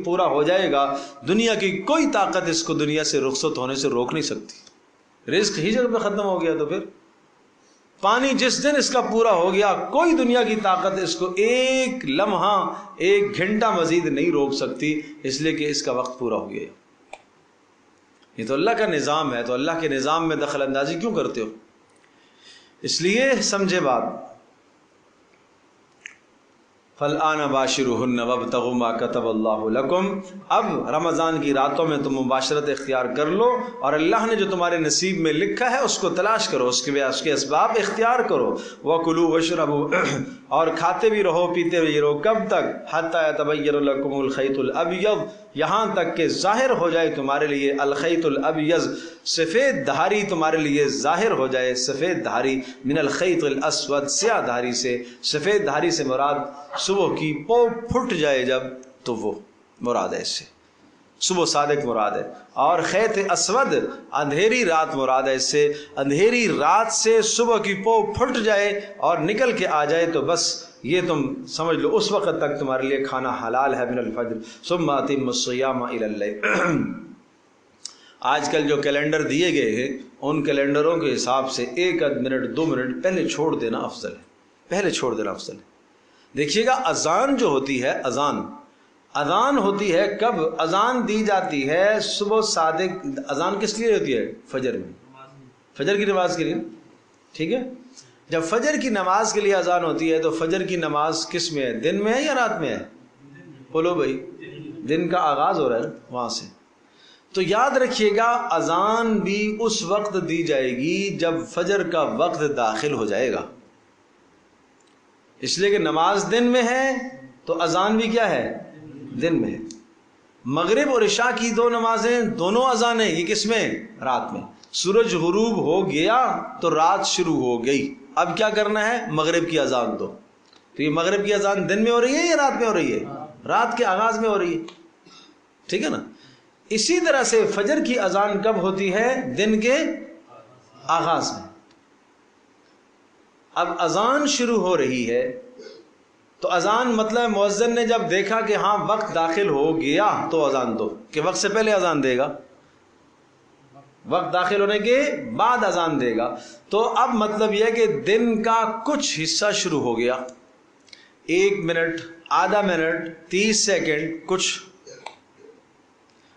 [SPEAKER 1] پورا ہو جائے گا دنیا کی کوئی طاقت اس کو دنیا سے رخصت ہونے سے روک نہیں سکتی۔ رزق ہی جگہ پہ ختم ہو گیا تو پھر پانی جس دن اس کا پورا ہو گیا کوئی دنیا کی طاقت اس کو ایک لمحہ ایک گھنٹہ مزید نہیں روک سکتی، اس لیے کہ اس کا وقت پورا ہو گیا۔ یہ تو اللہ کا نظام ہے، تو اللہ کے نظام میں دخل اندازی کیوں کرتے ہو؟ اس لیے سمجھے بات، فَالْآنَ بَاشِرُهُنَّ وَابْتَغُوا مَا كَتَبَ اللَّهُ لَكُمْ، اب رمضان کی راتوں میں تم مباشرت اختیار کر لو اور اللہ نے جو تمہارے نصیب میں لکھا ہے اس کو تلاش کرو، اس کے اسباب اختیار کرو۔ وَكُلُوا وَاشْرَبُوا، اور کھاتے بھی رہو پیتے بھی رہو، کب تک؟ حَتَّى يَتَبَيَّنَ لَكُمُ الْخَيْطُ الْأَبْيَضُ، یہاں تک کہ ظاہر ہو جائے تمہارے لیے الخیط الابیض، سفید دھاری تمہارے لیے ظاہر ہو جائے، سفید دھاری من الخیط الاسود، سیاہ دھاری سے، سفید دھاری سے مراد صبح کی پو پھٹ جائے جب، تو وہ مراد ہے، اس سے صبح صادق مراد ہے، اور خیط اسود اندھیری رات مراد ہے، اس سے اندھیری رات سے صبح کی پو پھٹ جائے اور نکل کے آ جائے تو بس یہ تم سمجھ لو اس وقت تک تمہارے لیے کھانا حلال ہے، من الفجر ثم اتم الصیام الی اللیل۔ آج کل جو کیلنڈر دیے گئے ہیں ان کیلنڈروں کے حساب سے ایک آدھ منٹ 2 منٹ پہلے چھوڑ دینا افضل ہے، پہلے چھوڑ دینا افضل ہے۔ دیکھیے گا اذان جو ہوتی ہے، اذان ہوتی ہے کب؟ اذان دی جاتی ہے صبح صادق۔ اذان کس لیے ہوتی ہے؟ فجر میں، فجر کی نماز کے لیے، ٹھیک ہے؟ جب فجر کی نماز کے لیے اذان ہوتی ہے تو فجر کی نماز کس میں ہے؟ دن میں ہے یا رات میں ہے؟ بولو بھائی، دن کا آغاز ہو رہا ہے وہاں سے، تو یاد رکھیے گا اذان بھی اس وقت دی جائے گی جب فجر کا وقت داخل ہو جائے گا، اس لیے کہ نماز دن میں ہے تو اذان بھی کیا ہے؟ دن میں ہے۔ مغرب اور عشاء کی 2 نمازیں، دونوں اذانیں، یہ کس میں؟ رات میں۔ سورج غروب ہو گیا تو رات شروع ہو گئی، اب کیا کرنا ہے؟ مغرب کی اذان دو۔ تو یہ مغرب کی اذان دن میں ہو رہی ہے یا رات میں ہو رہی ہے؟ رات کے آغاز میں ہو رہی ہے، ٹھیک ہے نا؟ اسی طرح سے فجر کی اذان کب ہوتی ہے؟ دن کے آغاز میں۔ اب اذان شروع ہو رہی ہے تو اذان مطلب مؤذن نے جب دیکھا کہ ہاں وقت داخل ہو گیا تو اذان دو، کہ وقت سے پہلے اذان دے گا، وقت داخل ہونے کے بعد اذان دے گا، تو اب مطلب یہ ہے کہ دن کا کچھ حصہ شروع ہو گیا، 1 منٹ، آدھا منٹ، 30 سیکنڈ کچھ۔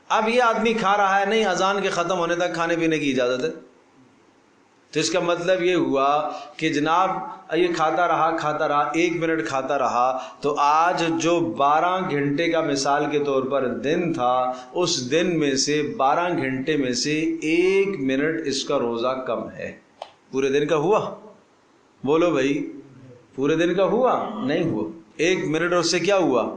[SPEAKER 1] اب یہ آدمی کھا رہا ہے، نہیں اذان کے ختم ہونے تک کھانے پینے کی اجازت ہے، تو اس کا مطلب یہ ہوا کہ جناب یہ کھاتا رہا 1 منٹ کھاتا رہا، تو آج جو 12 گھنٹے کا مثال کے طور پر دن تھا، اس دن میں سے 12 گھنٹے میں سے 1 منٹ اس کا روزہ کم ہے۔ پورے دن کا ہوا؟ بولو بھائی، پورے دن کا ہوا؟ نہیں ہوا، 1 منٹ اس سے کیا ہوا؟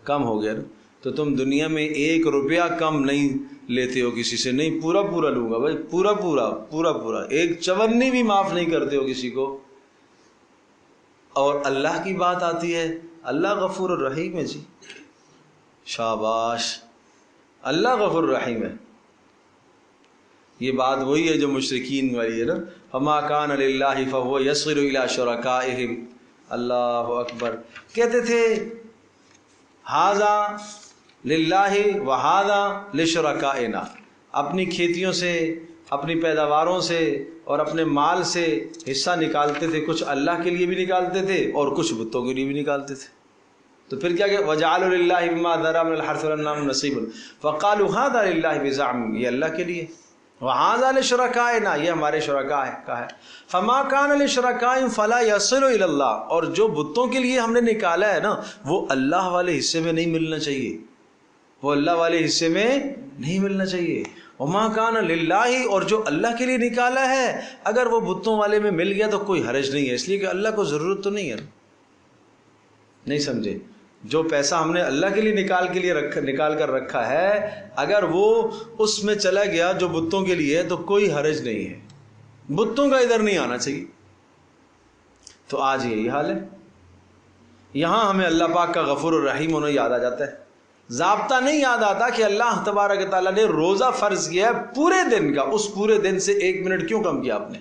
[SPEAKER 1] کم ہو گیا نا۔ تو تم دنیا میں 1 روپیہ کم نہیں لیتے ہو کسی سے، نہیں پورا پورا لوں گا بھائی، پورا پورا پورا پورا، 1 چونی بھی معاف نہیں کرتے ہو کسی کو۔ اور اللہ کی بات آتی ہے، اللہ غفور الرحیم ہے جی، شاباش، اللہ غفور الرحیم ہے۔ یہ بات وہی ہے جو مشرکین والی ہے نا، فما کان للہ فہو یصغر الی شرکائہم، اللہ اکبر، کہتے تھے ھذا للہ وھذا لشرکائنا، اپنی کھیتیوں سے، اپنی پیداواروں سے اور اپنے مال سے حصہ نکالتے تھے، کچھ اللہ کے لیے بھی نکالتے تھے اور کچھ بتوں کے لیے بھی نکالتے تھے۔ تو پھر کیا کہ وَجَعَلُوا لِلَّهِ مِمَّا ذَرَأَ مِنَ الْحَرْثِ وَالْأَنْعَامِ نَصِيبًا فَقَالُوا هَذَا لِلَّهِ بِزَعْمِهِمْ، یہ اللہ کے لیے، وَهَذَا لِشُرَكَائِنَا، یہ ہمارے شرکاء کا ہے، فَمَا كَانَ لِشُرَكَائِهِمْ فَلَا يَصِلُ إِلَى اللَّهِ، اور جو بتوں کے لیے ہم نے نکالا ہے نا وہ اللہ والے حصے میں نہیں ملنا چاہیے، وہ اللہ والے حصے میں نہیں ملنا چاہیے۔ وما کان للہ، اور جو اللہ کے لیے نکالا ہے اگر وہ بتوں والے میں مل گیا تو کوئی حرج نہیں ہے، اس لیے کہ اللہ کو ضرورت تو نہیں ہے، نہیں سمجھے؟ جو پیسہ ہم نے اللہ کے لیے نکال کر رکھا ہے، اگر وہ اس میں چلا گیا جو بتوں کے لیے ہے تو کوئی حرج نہیں ہے، بتوں کا ادھر نہیں آنا چاہیے۔ تو آج یہی حال ہے، یہاں ہمیں اللہ پاک کا غفور الرحیم ہونا یاد آ جاتا ہے، ضابطہ نہیں یاد آتا کہ اللہ تبارک تعالیٰ نے روزہ فرض کیا ہے پورے دن کا، اس پورے دن سے 1 منٹ کیوں کم کیا آپ نے؟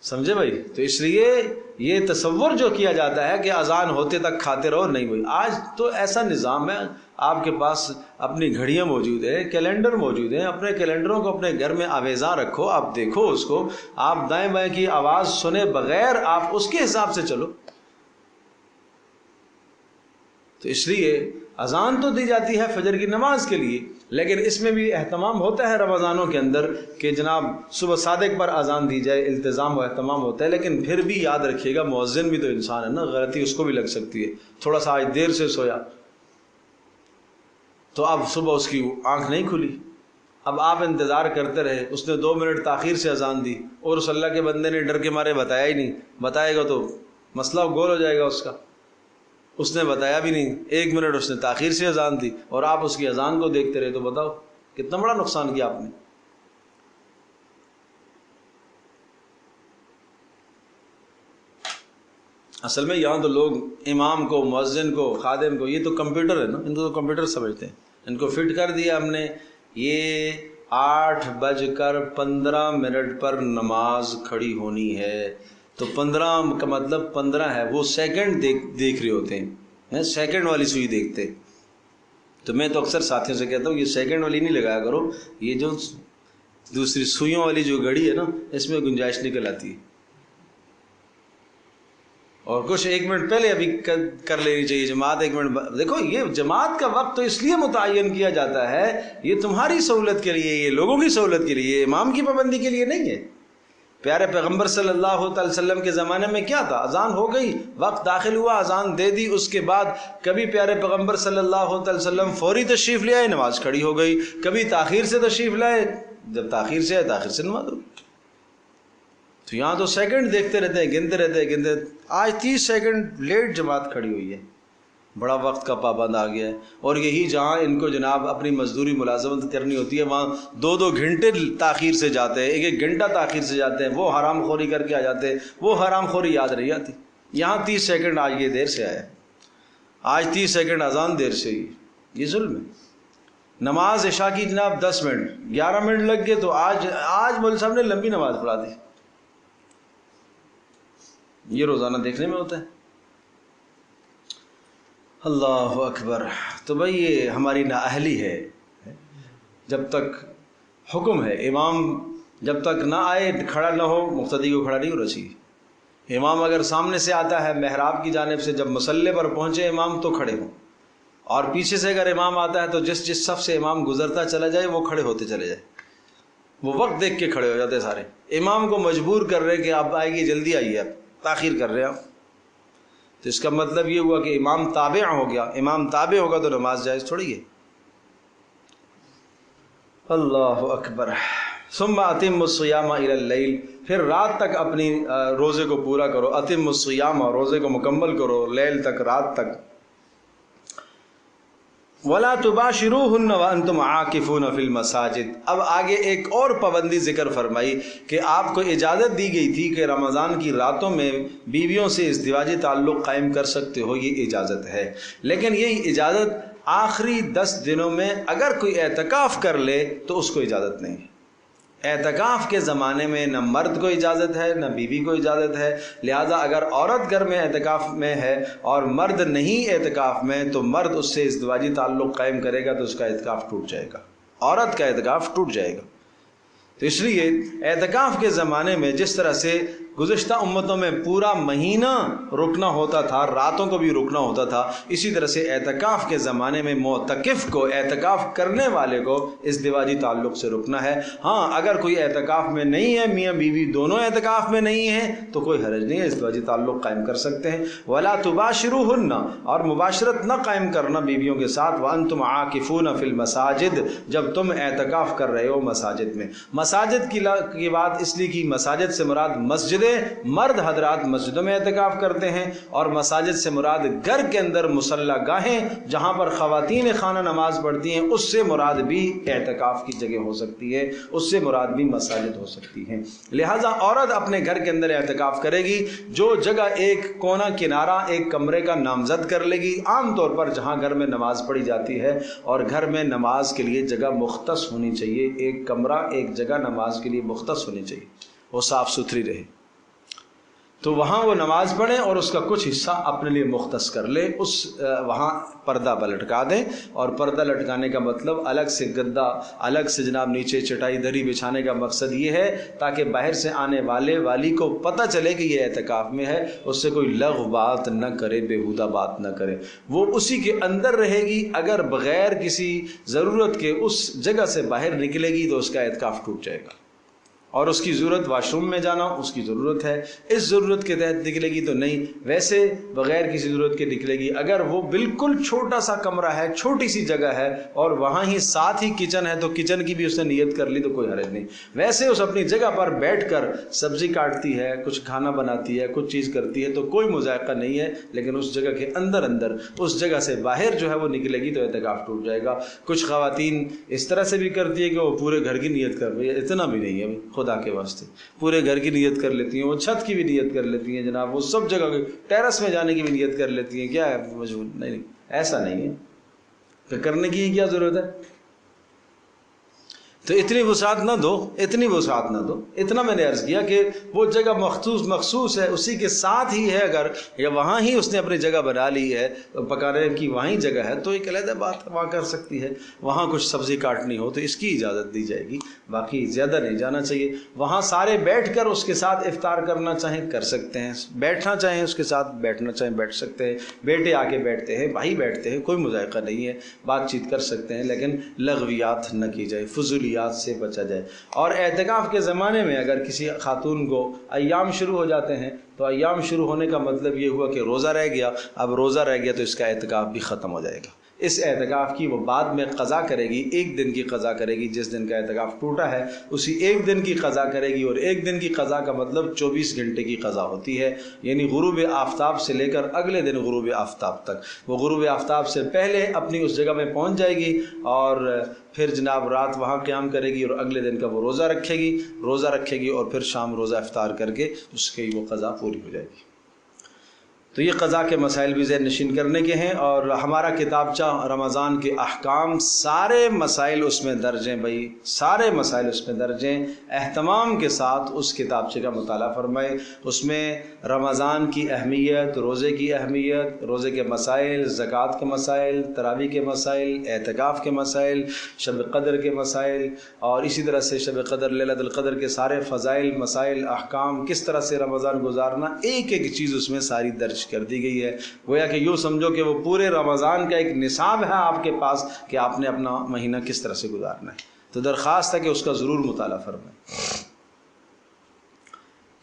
[SPEAKER 1] سمجھے بھائی؟ تو اس لیے یہ تصور جو کیا جاتا ہے کہ اذان ہوتے تک کھاتے رہو، نہیں ہوئی۔ آج تو ایسا نظام ہے، آپ کے پاس اپنی گھڑیاں موجود ہیں، کیلنڈر موجود ہیں، اپنے کیلنڈروں کو اپنے گھر میں آویزاں رکھو، آپ دیکھو اس کو، آپ دائیں بائیں کی آواز سنے بغیر آپ اس کے حساب سے چلو۔ تو اس لیے اذان تو دی جاتی ہے فجر کی نماز کے لیے، لیکن اس میں بھی اہتمام ہوتا ہے رمضانوں کے اندر کہ جناب صبح صادق پر اذان دی جائے، التزام و اہتمام ہوتا ہے، لیکن پھر بھی یاد رکھیے گا مؤذن بھی تو انسان ہے نا، غلطی اس کو بھی لگ سکتی ہے، تھوڑا سا آج دیر سے سویا تو اب صبح اس کی آنکھ نہیں کھلی، اب آپ انتظار کرتے رہے، اس نے 2 منٹ تاخیر سے اذان دی اور اس اللہ کے بندے نے ڈر کے مارے بتایا ہی نہیں، بتائے گا تو مسئلہ گول ہو جائے گا اس کا، اس نے بتایا بھی نہیں، 1 منٹ اس نے تاخیر سے اذان دی اور آپ اس کی اذان کو دیکھتے رہے، تو بتاؤ کتنا بڑا نقصان کیا آپ نے۔ اصل میں یہاں تو لوگ امام کو، مؤذن کو، خادم کو، یہ تو کمپیوٹر ہے نا، ان کو تو کمپیوٹر سمجھتے ہیں، ان کو فٹ کر دیا ہم نے، یہ 8:15 پر نماز کھڑی ہونی ہے، تو 15 کا مطلب 15 ہے، وہ سیکنڈ دیکھ رہے ہوتے ہیں، سیکنڈ والی سوئی دیکھتے۔ تو میں تو اکثر ساتھیوں سے کہتا ہوں یہ سیکنڈ والی نہیں لگایا کرو، یہ جو دوسری سوئیوں والی جو گھڑی ہے نا، اس میں گنجائش نکل آتی ہے، اور کچھ 1 منٹ پہلے ابھی کر لینی چاہیے جماعت، 1 منٹ دیکھو، یہ جماعت کا وقت تو اس لیے متعین کیا جاتا ہے، یہ تمہاری سہولت کے لیے، یہ لوگوں کی سہولت کے لیے، امام کی پابندی کے لیے نہیں ہے۔ پیارے پیغمبر صلی اللہ علیہ وسلم کے زمانے میں کیا تھا؟ اذان ہو گئی، وقت داخل ہوا، اذان دے دی، اس کے بعد کبھی پیارے پیغمبر صلی اللہ علیہ وسلم فوری تشریف لے آئے، نماز کھڑی ہو گئی، کبھی تاخیر سے تشریف لائے، جب تاخیر سے آئے تاخیر سے نماز ہو گئی۔ تو یہاں تو سیکنڈ دیکھتے رہتے ہیں، گنتے، آج 30 سیکنڈ لیٹ جماعت کھڑی ہوئی ہے، بڑا وقت کا پابند آ گیا ہے، اور یہی جہاں ان کو جناب اپنی مزدوری ملازمت کرنی ہوتی ہے وہاں 2 گھنٹے تاخیر سے جاتے ہیں، 1 گھنٹہ تاخیر سے جاتے ہیں، وہ حرام خوری کر کے آ جاتے ہیں، وہ حرام خوری یاد نہیں آتی۔ یہاں 30 سیکنڈ آج یہ دیر سے آیا، آج 30 سیکنڈ اذان دیر سے ہوئی، یہ ظلم ہے۔ نماز عشاء کی جناب 10 منٹ 11 منٹ لگ گئے، تو آج مولوی صاحب نے لمبی نماز پڑھا دی، یہ روزانہ دیکھنے میں ہوتا ہے۔ اللہ اکبر۔ تو بھائی یہ ہماری نااہلی ہے، جب تک حکم ہے، امام جب تک نہ آئے کھڑا نہ ہو، مقتدی کو کھڑا نہیں ہونا چاہیے۔ امام اگر سامنے سے آتا ہے محراب کی جانب سے، جب مصلی پر پہنچے امام تو کھڑے ہوں، اور پیچھے سے اگر امام آتا ہے تو جس صف سے امام گزرتا چلا جائے وہ کھڑے ہوتے چلے جائے، وہ وقت دیکھ کے کھڑے ہو جاتے سارے، امام کو مجبور کر رہے کہ آپ آئے گی، جلدی آئیے، آپ تاخیر کر رہے ہیں آپ۔ تو اس کا مطلب یہ ہوا کہ امام تابع ہو گیا، امام تابع ہوگا تو نماز جائز تھوڑی ہے۔ اللہ اکبر۔ ثم اتم الصیام الی اللیل، پھر رات تک اپنی روزے کو پورا کرو، اتم الصیام، روزے کو مکمل کرو، لیل تک، رات تک۔ وَلَا تُبَاشِرُوهُنَّ وَأَنْتُمْ عَاكِفُونَ فِي الْمَسَاجِدِ۔ اب آگے ایک اور پابندی ذکر فرمائی کہ آپ کو اجازت دی گئی تھی کہ رمضان کی راتوں میں بیویوں سے ازدواجی تعلق قائم کر سکتے ہو، یہ اجازت ہے، لیکن یہ اجازت آخری 10 دنوں میں اگر کوئی اعتکاف کر لے تو اس کو اجازت نہیں ہے۔ اعتکاف کے زمانے میں نہ مرد کو اجازت ہے نہ بیوی کو اجازت ہے، لہذا اگر عورت گھر میں اعتکاف میں ہے اور مرد نہیں اعتکاف میں تو مرد اس سے ازدواجی تعلق قائم کرے گا تو اس کا اعتکاف ٹوٹ جائے گا، عورت کا اعتکاف ٹوٹ جائے گا۔ تو اس لیے اعتکاف کے زمانے میں جس طرح سے گزشتہ امتوں میں پورا مہینہ رکنا ہوتا تھا، راتوں کو بھی رکنا ہوتا تھا، اسی طرح سے اعتکاف کے زمانے میں معتکف کو، اعتکاف کرنے والے کو ازدواجی تعلق سے رکنا ہے۔ ہاں اگر کوئی اعتکاف میں نہیں ہے، میاں بیوی دونوں اعتکاف میں نہیں ہیں تو کوئی حرج نہیں ہے، ازدواجی تعلق قائم کر سکتے ہیں۔ وَلَا تُبَاشِرُوهُنَّ، اور مباشرت نہ قائم کرنا بیویوں کے ساتھ، وَأَنْتُمْ عَاكِفُونَ فِي الْمَسَاجِدِ، جب تم اعتکاف کر رہے ہو مساجد میں۔ مساجد کی بات اس لیے کی، مساجد سے مراد مسجد مسجدیں، مرد حضرات مسجدوں میں اعتکاف کرتے ہیں، اور مساجد سے مراد گھر کے اندر مصلی گاہیں جہاں پر خواتین خانہ نماز پڑھتی ہیں، اس سے مراد بھی اعتکاف کی جگہ ہو سکتی ہے، اس سے مراد بھی مساجد ہو سکتی ہیں۔ لہٰذا عورت اپنے گھر کے اندر اعتکاف کرے گی، جو جگہ ایک کونا کنارہ ایک کمرے کا نامزد کر لے گی، عام طور پر جہاں گھر میں نماز پڑھی جاتی ہے، اور گھر میں نماز کے لیے جگہ مختص ہونی چاہیے، ایک کمرہ ایک جگہ نماز کے لیے مختص ہونی چاہیے، وہ صاف ستھری رہے، تو وہاں وہ نماز پڑھیں اور اس کا کچھ حصہ اپنے لیے مختص کر لے، وہاں پردہ لٹکا دیں، اور پردہ لٹکانے کا مطلب الگ سے گدا، الگ سے جناب نیچے چٹائی دری بچھانے کا مقصد یہ ہے تاکہ باہر سے آنے والی کو پتہ چلے کہ یہ اعتکاف میں ہے، اس سے کوئی لغو بات نہ کرے، بیہودہ بات نہ کرے، وہ اسی کے اندر رہے گی۔ اگر بغیر کسی ضرورت کے اس جگہ سے باہر نکلے گی تو اس کا اعتکاف ٹوٹ جائے گا، اور اس کی ضرورت واش روم میں جانا اس کی ضرورت ہے، اس ضرورت کے تحت نکلے گی تو نہیں، ویسے بغیر کسی ضرورت کے نکلے گی۔ اگر وہ بالکل چھوٹا سا کمرہ ہے، چھوٹی سی جگہ ہے، اور وہاں ہی ساتھ ہی کچن ہے، تو کچن کی بھی اس نے نیت کر لی تو کوئی حرج نہیں۔ ویسے اس اپنی جگہ پر بیٹھ کر سبزی کاٹتی ہے، کچھ کھانا بناتی ہے، کچھ چیز کرتی ہے تو کوئی مذائقہ نہیں ہے، لیکن اس جگہ کے اندر اس جگہ سے باہر جو ہے وہ نکلے گی تو اعتکاف ٹوٹ جائے گا۔ کچھ خواتین اس طرح سے بھی کرتی ہے کہ وہ پورے گھر کی نیت کر رہی ہے، اتنا بھی نہیں ہے خدا کے واسطے، پورے گھر کی نیت کر لیتی ہیں، وہ چھت کی بھی نیت کر لیتی ہیں جناب، وہ سب جگہ ٹیرس میں جانے کی بھی نیت کر لیتی ہیں، کیا ہے مجبور نہیں، ایسا نہیں ہے، تو کرنے کی کیا ضرورت ہے؟ تو اتنی وسعت نہ دو، اتنا میں نے عرض کیا کہ وہ جگہ مخصوص ہے، اسی کے ساتھ ہی ہے، اگر یا وہاں ہی اس نے اپنی جگہ بنا لی ہے، پکانے کی وہیں جگہ ہے تو ایک علیحدہ بات وہاں کر سکتی ہے، وہاں کچھ سبزی کاٹنی ہو تو اس کی اجازت دی جائے گی، باقی زیادہ نہیں جانا چاہیے۔ وہاں سارے بیٹھ کر اس کے ساتھ افطار کرنا چاہیں کر سکتے ہیں، بیٹھنا چاہیں اس کے ساتھ بیٹھنا چاہیں بیٹھ سکتے ہیں، بیٹے آ کے بیٹھتے ہیں، بھائی بیٹھتے ہیں، کوئی مذائقہ نہیں ہے، بات چیت کر سکتے ہیں، لیکن لغویات نہ کی جائے، فضولیات سے بچا جائے۔ اور اعتکاف کے زمانے میں اگر کسی خاتون کو ایام شروع ہو جاتے ہیں تو ایام شروع ہونے کا مطلب یہ ہوا کہ روزہ رہ گیا، اب روزہ رہ گیا تو اس کا اعتکاف بھی ختم ہو جائے گا۔ اس اعتکاف کی وہ بعد میں قضا کرے گی، ایک دن کی قضا کرے گی، جس دن کا اعتکاف ٹوٹا ہے اسی ایک دن کی قضا کرے گی، اور ایک دن کی قضا کا مطلب 24 گھنٹے کی قضا ہوتی ہے، یعنی غروب آفتاب سے لے کر اگلے دن غروب آفتاب تک۔ وہ غروب آفتاب سے پہلے اپنی اس جگہ میں پہنچ جائے گی، اور پھر جناب رات وہاں قیام کرے گی، اور اگلے دن کا وہ روزہ رکھے گی، اور پھر شام روزہ افطار کر کے اس کی وہ قضا پوری ہو جائے گی۔ تو یہ قضا کے مسائل بھی ذہن نشین کرنے کے ہیں، اور ہمارا کتابچہ رمضان کے احکام سارے مسائل اس میں درج ہیں، بھائی سارے مسائل اس میں درج ہیں، اہتمام کے ساتھ اس کتابچے کا مطالعہ فرمائے۔ اس میں رمضان کی اہمیت، روزے کی اہمیت، روزے کے مسائل، زکوٰۃ کے مسائل، تراویح کے مسائل، اعتکاف کے مسائل، شب قدر کے مسائل، اور اسی طرح سے شب قدر، لیلۃ القدر کے سارے فضائل، مسائل، احکام، کس طرح سے رمضان گزارنا، ایک ایک چیز اس میں ساری درج کر دی گئی ہے۔ گویا کہ یوں سمجھو کہ وہ پورے رمضان کا ایک نصاب ہے آپ کے پاس کہ آپ نے اپنا مہینہ کس طرح سے گزارنا ہے، تو درخواست ہے کہ اس کا ضرور مطالعہ فرمائیں۔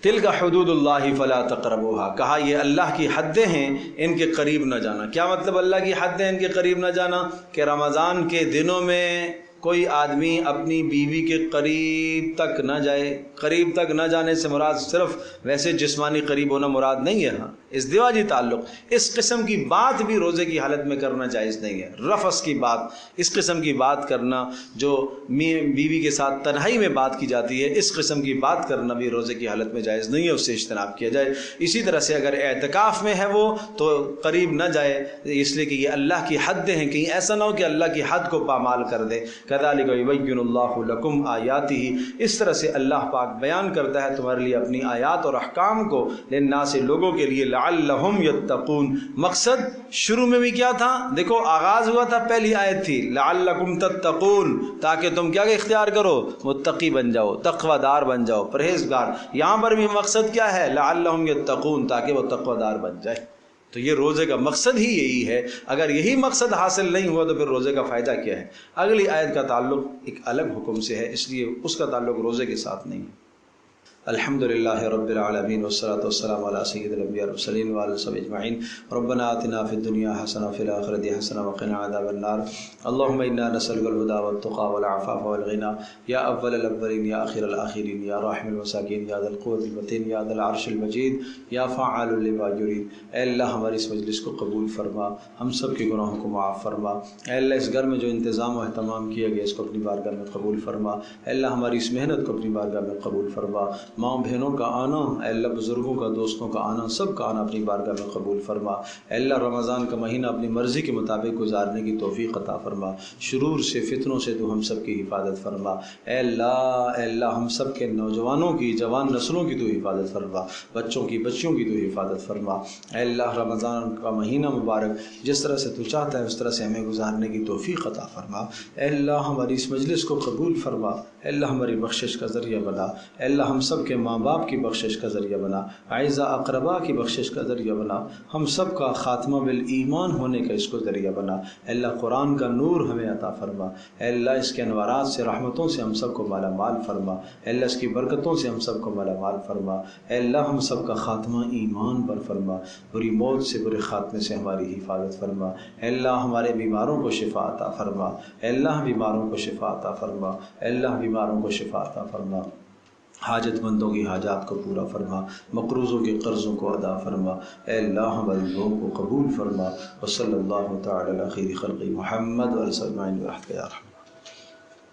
[SPEAKER 1] تلک حدود اللہ فلا تقربوها، کہا یہ اللہ کی حدیں ہیں، ان کے قریب نہ جانا۔ کیا مطلب اللہ کی حدیں ان کے قریب نہ جانا؟ کہ رمضان کے دنوں میں کوئی آدمی اپنی بیوی کے قریب تک نہ جائے۔ قریب تک نہ جانے سے مراد صرف ویسے جسمانی قریب ہونا مراد نہیں ہے، ہاں ازدواجی تعلق، اس قسم کی بات بھی روزے کی حالت میں کرنا جائز نہیں ہے۔ رفث کی بات، اس قسم کی بات کرنا جو بیوی کے ساتھ تنہائی میں بات کی جاتی ہے، اس قسم کی بات کرنا بھی روزے کی حالت میں جائز نہیں ہے، اس سے اجتناب کیا جائے۔ اسی طرح سے اگر اعتکاف میں ہے وہ تو قریب نہ جائے، اس لیے کہ یہ اللہ کی حدیں ہیں، کہیں ایسا نہ ہو کہ اللہ کی حد کو پامال کر دے۔ کذالک یبین اللہ لکم آیاتہ، اس طرح سے اللہ پاک بیان کرتا ہے تمہارے لیے اپنی آیات اور احکام کو، للناس لوگوں کے لیے، لعلہم یتقون۔ مقصد شروع میں بھی کیا تھا؟ دیکھو آغاز ہوا تھا، پہلی آیت تھی لعلکم تتقون، تاکہ تم کیا اختیار کرو؟ متقی بن جاؤ، تقوی دار بن جاؤ، پرہیزگار۔ یہاں پر بھی مقصد کیا ہے؟ لعلہم یتقون، تاکہ وہ تقوی دار بن جائے۔ تو یہ روزے کا مقصد ہی یہی ہے۔ اگر یہی مقصد حاصل نہیں ہوا تو پھر روزے کا فائدہ کیا ہے؟ اگلی آیت کا تعلق ایک الگ حکم سے ہے، اس لیے اس کا تعلق روزے کے ساتھ نہیں ہے۔ الحمدللہ رب العالمین والصلاة والسلام علی سید الانبیاء والمرسلین وعلی صحبہ اجمعین. ربنا آتنا فی الدنیا حسنہ وفی الآخرۃ حسنہ وقنا عذاب النار. اللہم انا نسألک الہدی والتقی والعفاف والغنی یا اول الاولین یا آخر الآخرین یا راحم المساکین یا ذی القوة المتین یا ذی العرش المجید یا فعال لما یرید. اے اللہ ہماری اس مجلس کو قبول فرما، ہم سب کے گناہوں کو معاف فرما. اے اللہ اس گھر میں جو انتظام و اہتمام کیا گیا اس کو اپنی بارگاہ میں قبول فرما. اے اللہ ہماری اس محنت کو اپنی بارگاہ میں قبول فرما. ماں بہنوں کا آنا، اے اللہ بزرگوں کا، دوستوں کا آنا، سب کا آنا اپنی بارگاہ میں قبول فرما. اے اللہ رمضان کا مہینہ اپنی مرضی کے مطابق گزارنے کی توفیق عطا فرما. شرور سے، فتنوں سے تو ہم سب کی حفاظت فرما. اے اللہ ہم سب کے نوجوانوں کی، جوان نسلوں کی تو حفاظت فرما، بچوں کی، بچیوں کی تو حفاظت فرما. اے اللہ رمضان کا مہینہ مبارک جس طرح سے تو چاہتا ہے اس طرح سے ہمیں گزارنے کی توفیق عطا فرما. اے اللہ ہماری اس مجلس کو قبول فرما. اے اللہ ہماری بخشش کا ذریعہ بنا. اے اللہ ہم سب کے ماں باپ کی بخشش کا ذریعہ بنا، اعزا اقربا کی بخشش کا ذریعہ بنا، ہم سب کا خاتمہ بالایمان ہونے کا اس کو ذریعہ بنا. اے اللہ قرآن کا نور ہمیں عطا فرما. اے اللہ اس کے انوارات سے، رحمتوں سے ہم سب کو مالا مال فرما. اے اللہ اس کی برکتوں سے ہم سب کو مالا مال فرما. اے اللہ ہم سب کا خاتمہ ایمان پر فرما، بری موت سے، برے خاتمے سے ہماری حفاظت فرما. اے اللہ ہمارے بیماروں کو شفا عطا فرما. اے اللہ بیماروں کو شفا عطا فرما. اے اللہ بیماروں کو شفا عطا فرما. حاجت مندوں کی حاجات کو پورا فرما، مقروضوں کے قرضوں کو ادا فرما. اے اللہ ہماری دعاؤں کو قبول فرما. وصلی اللہ تعالی علی خیر خلق محمد وعلی آلہ وصحبہ اجمعین برحمتک یا ارحم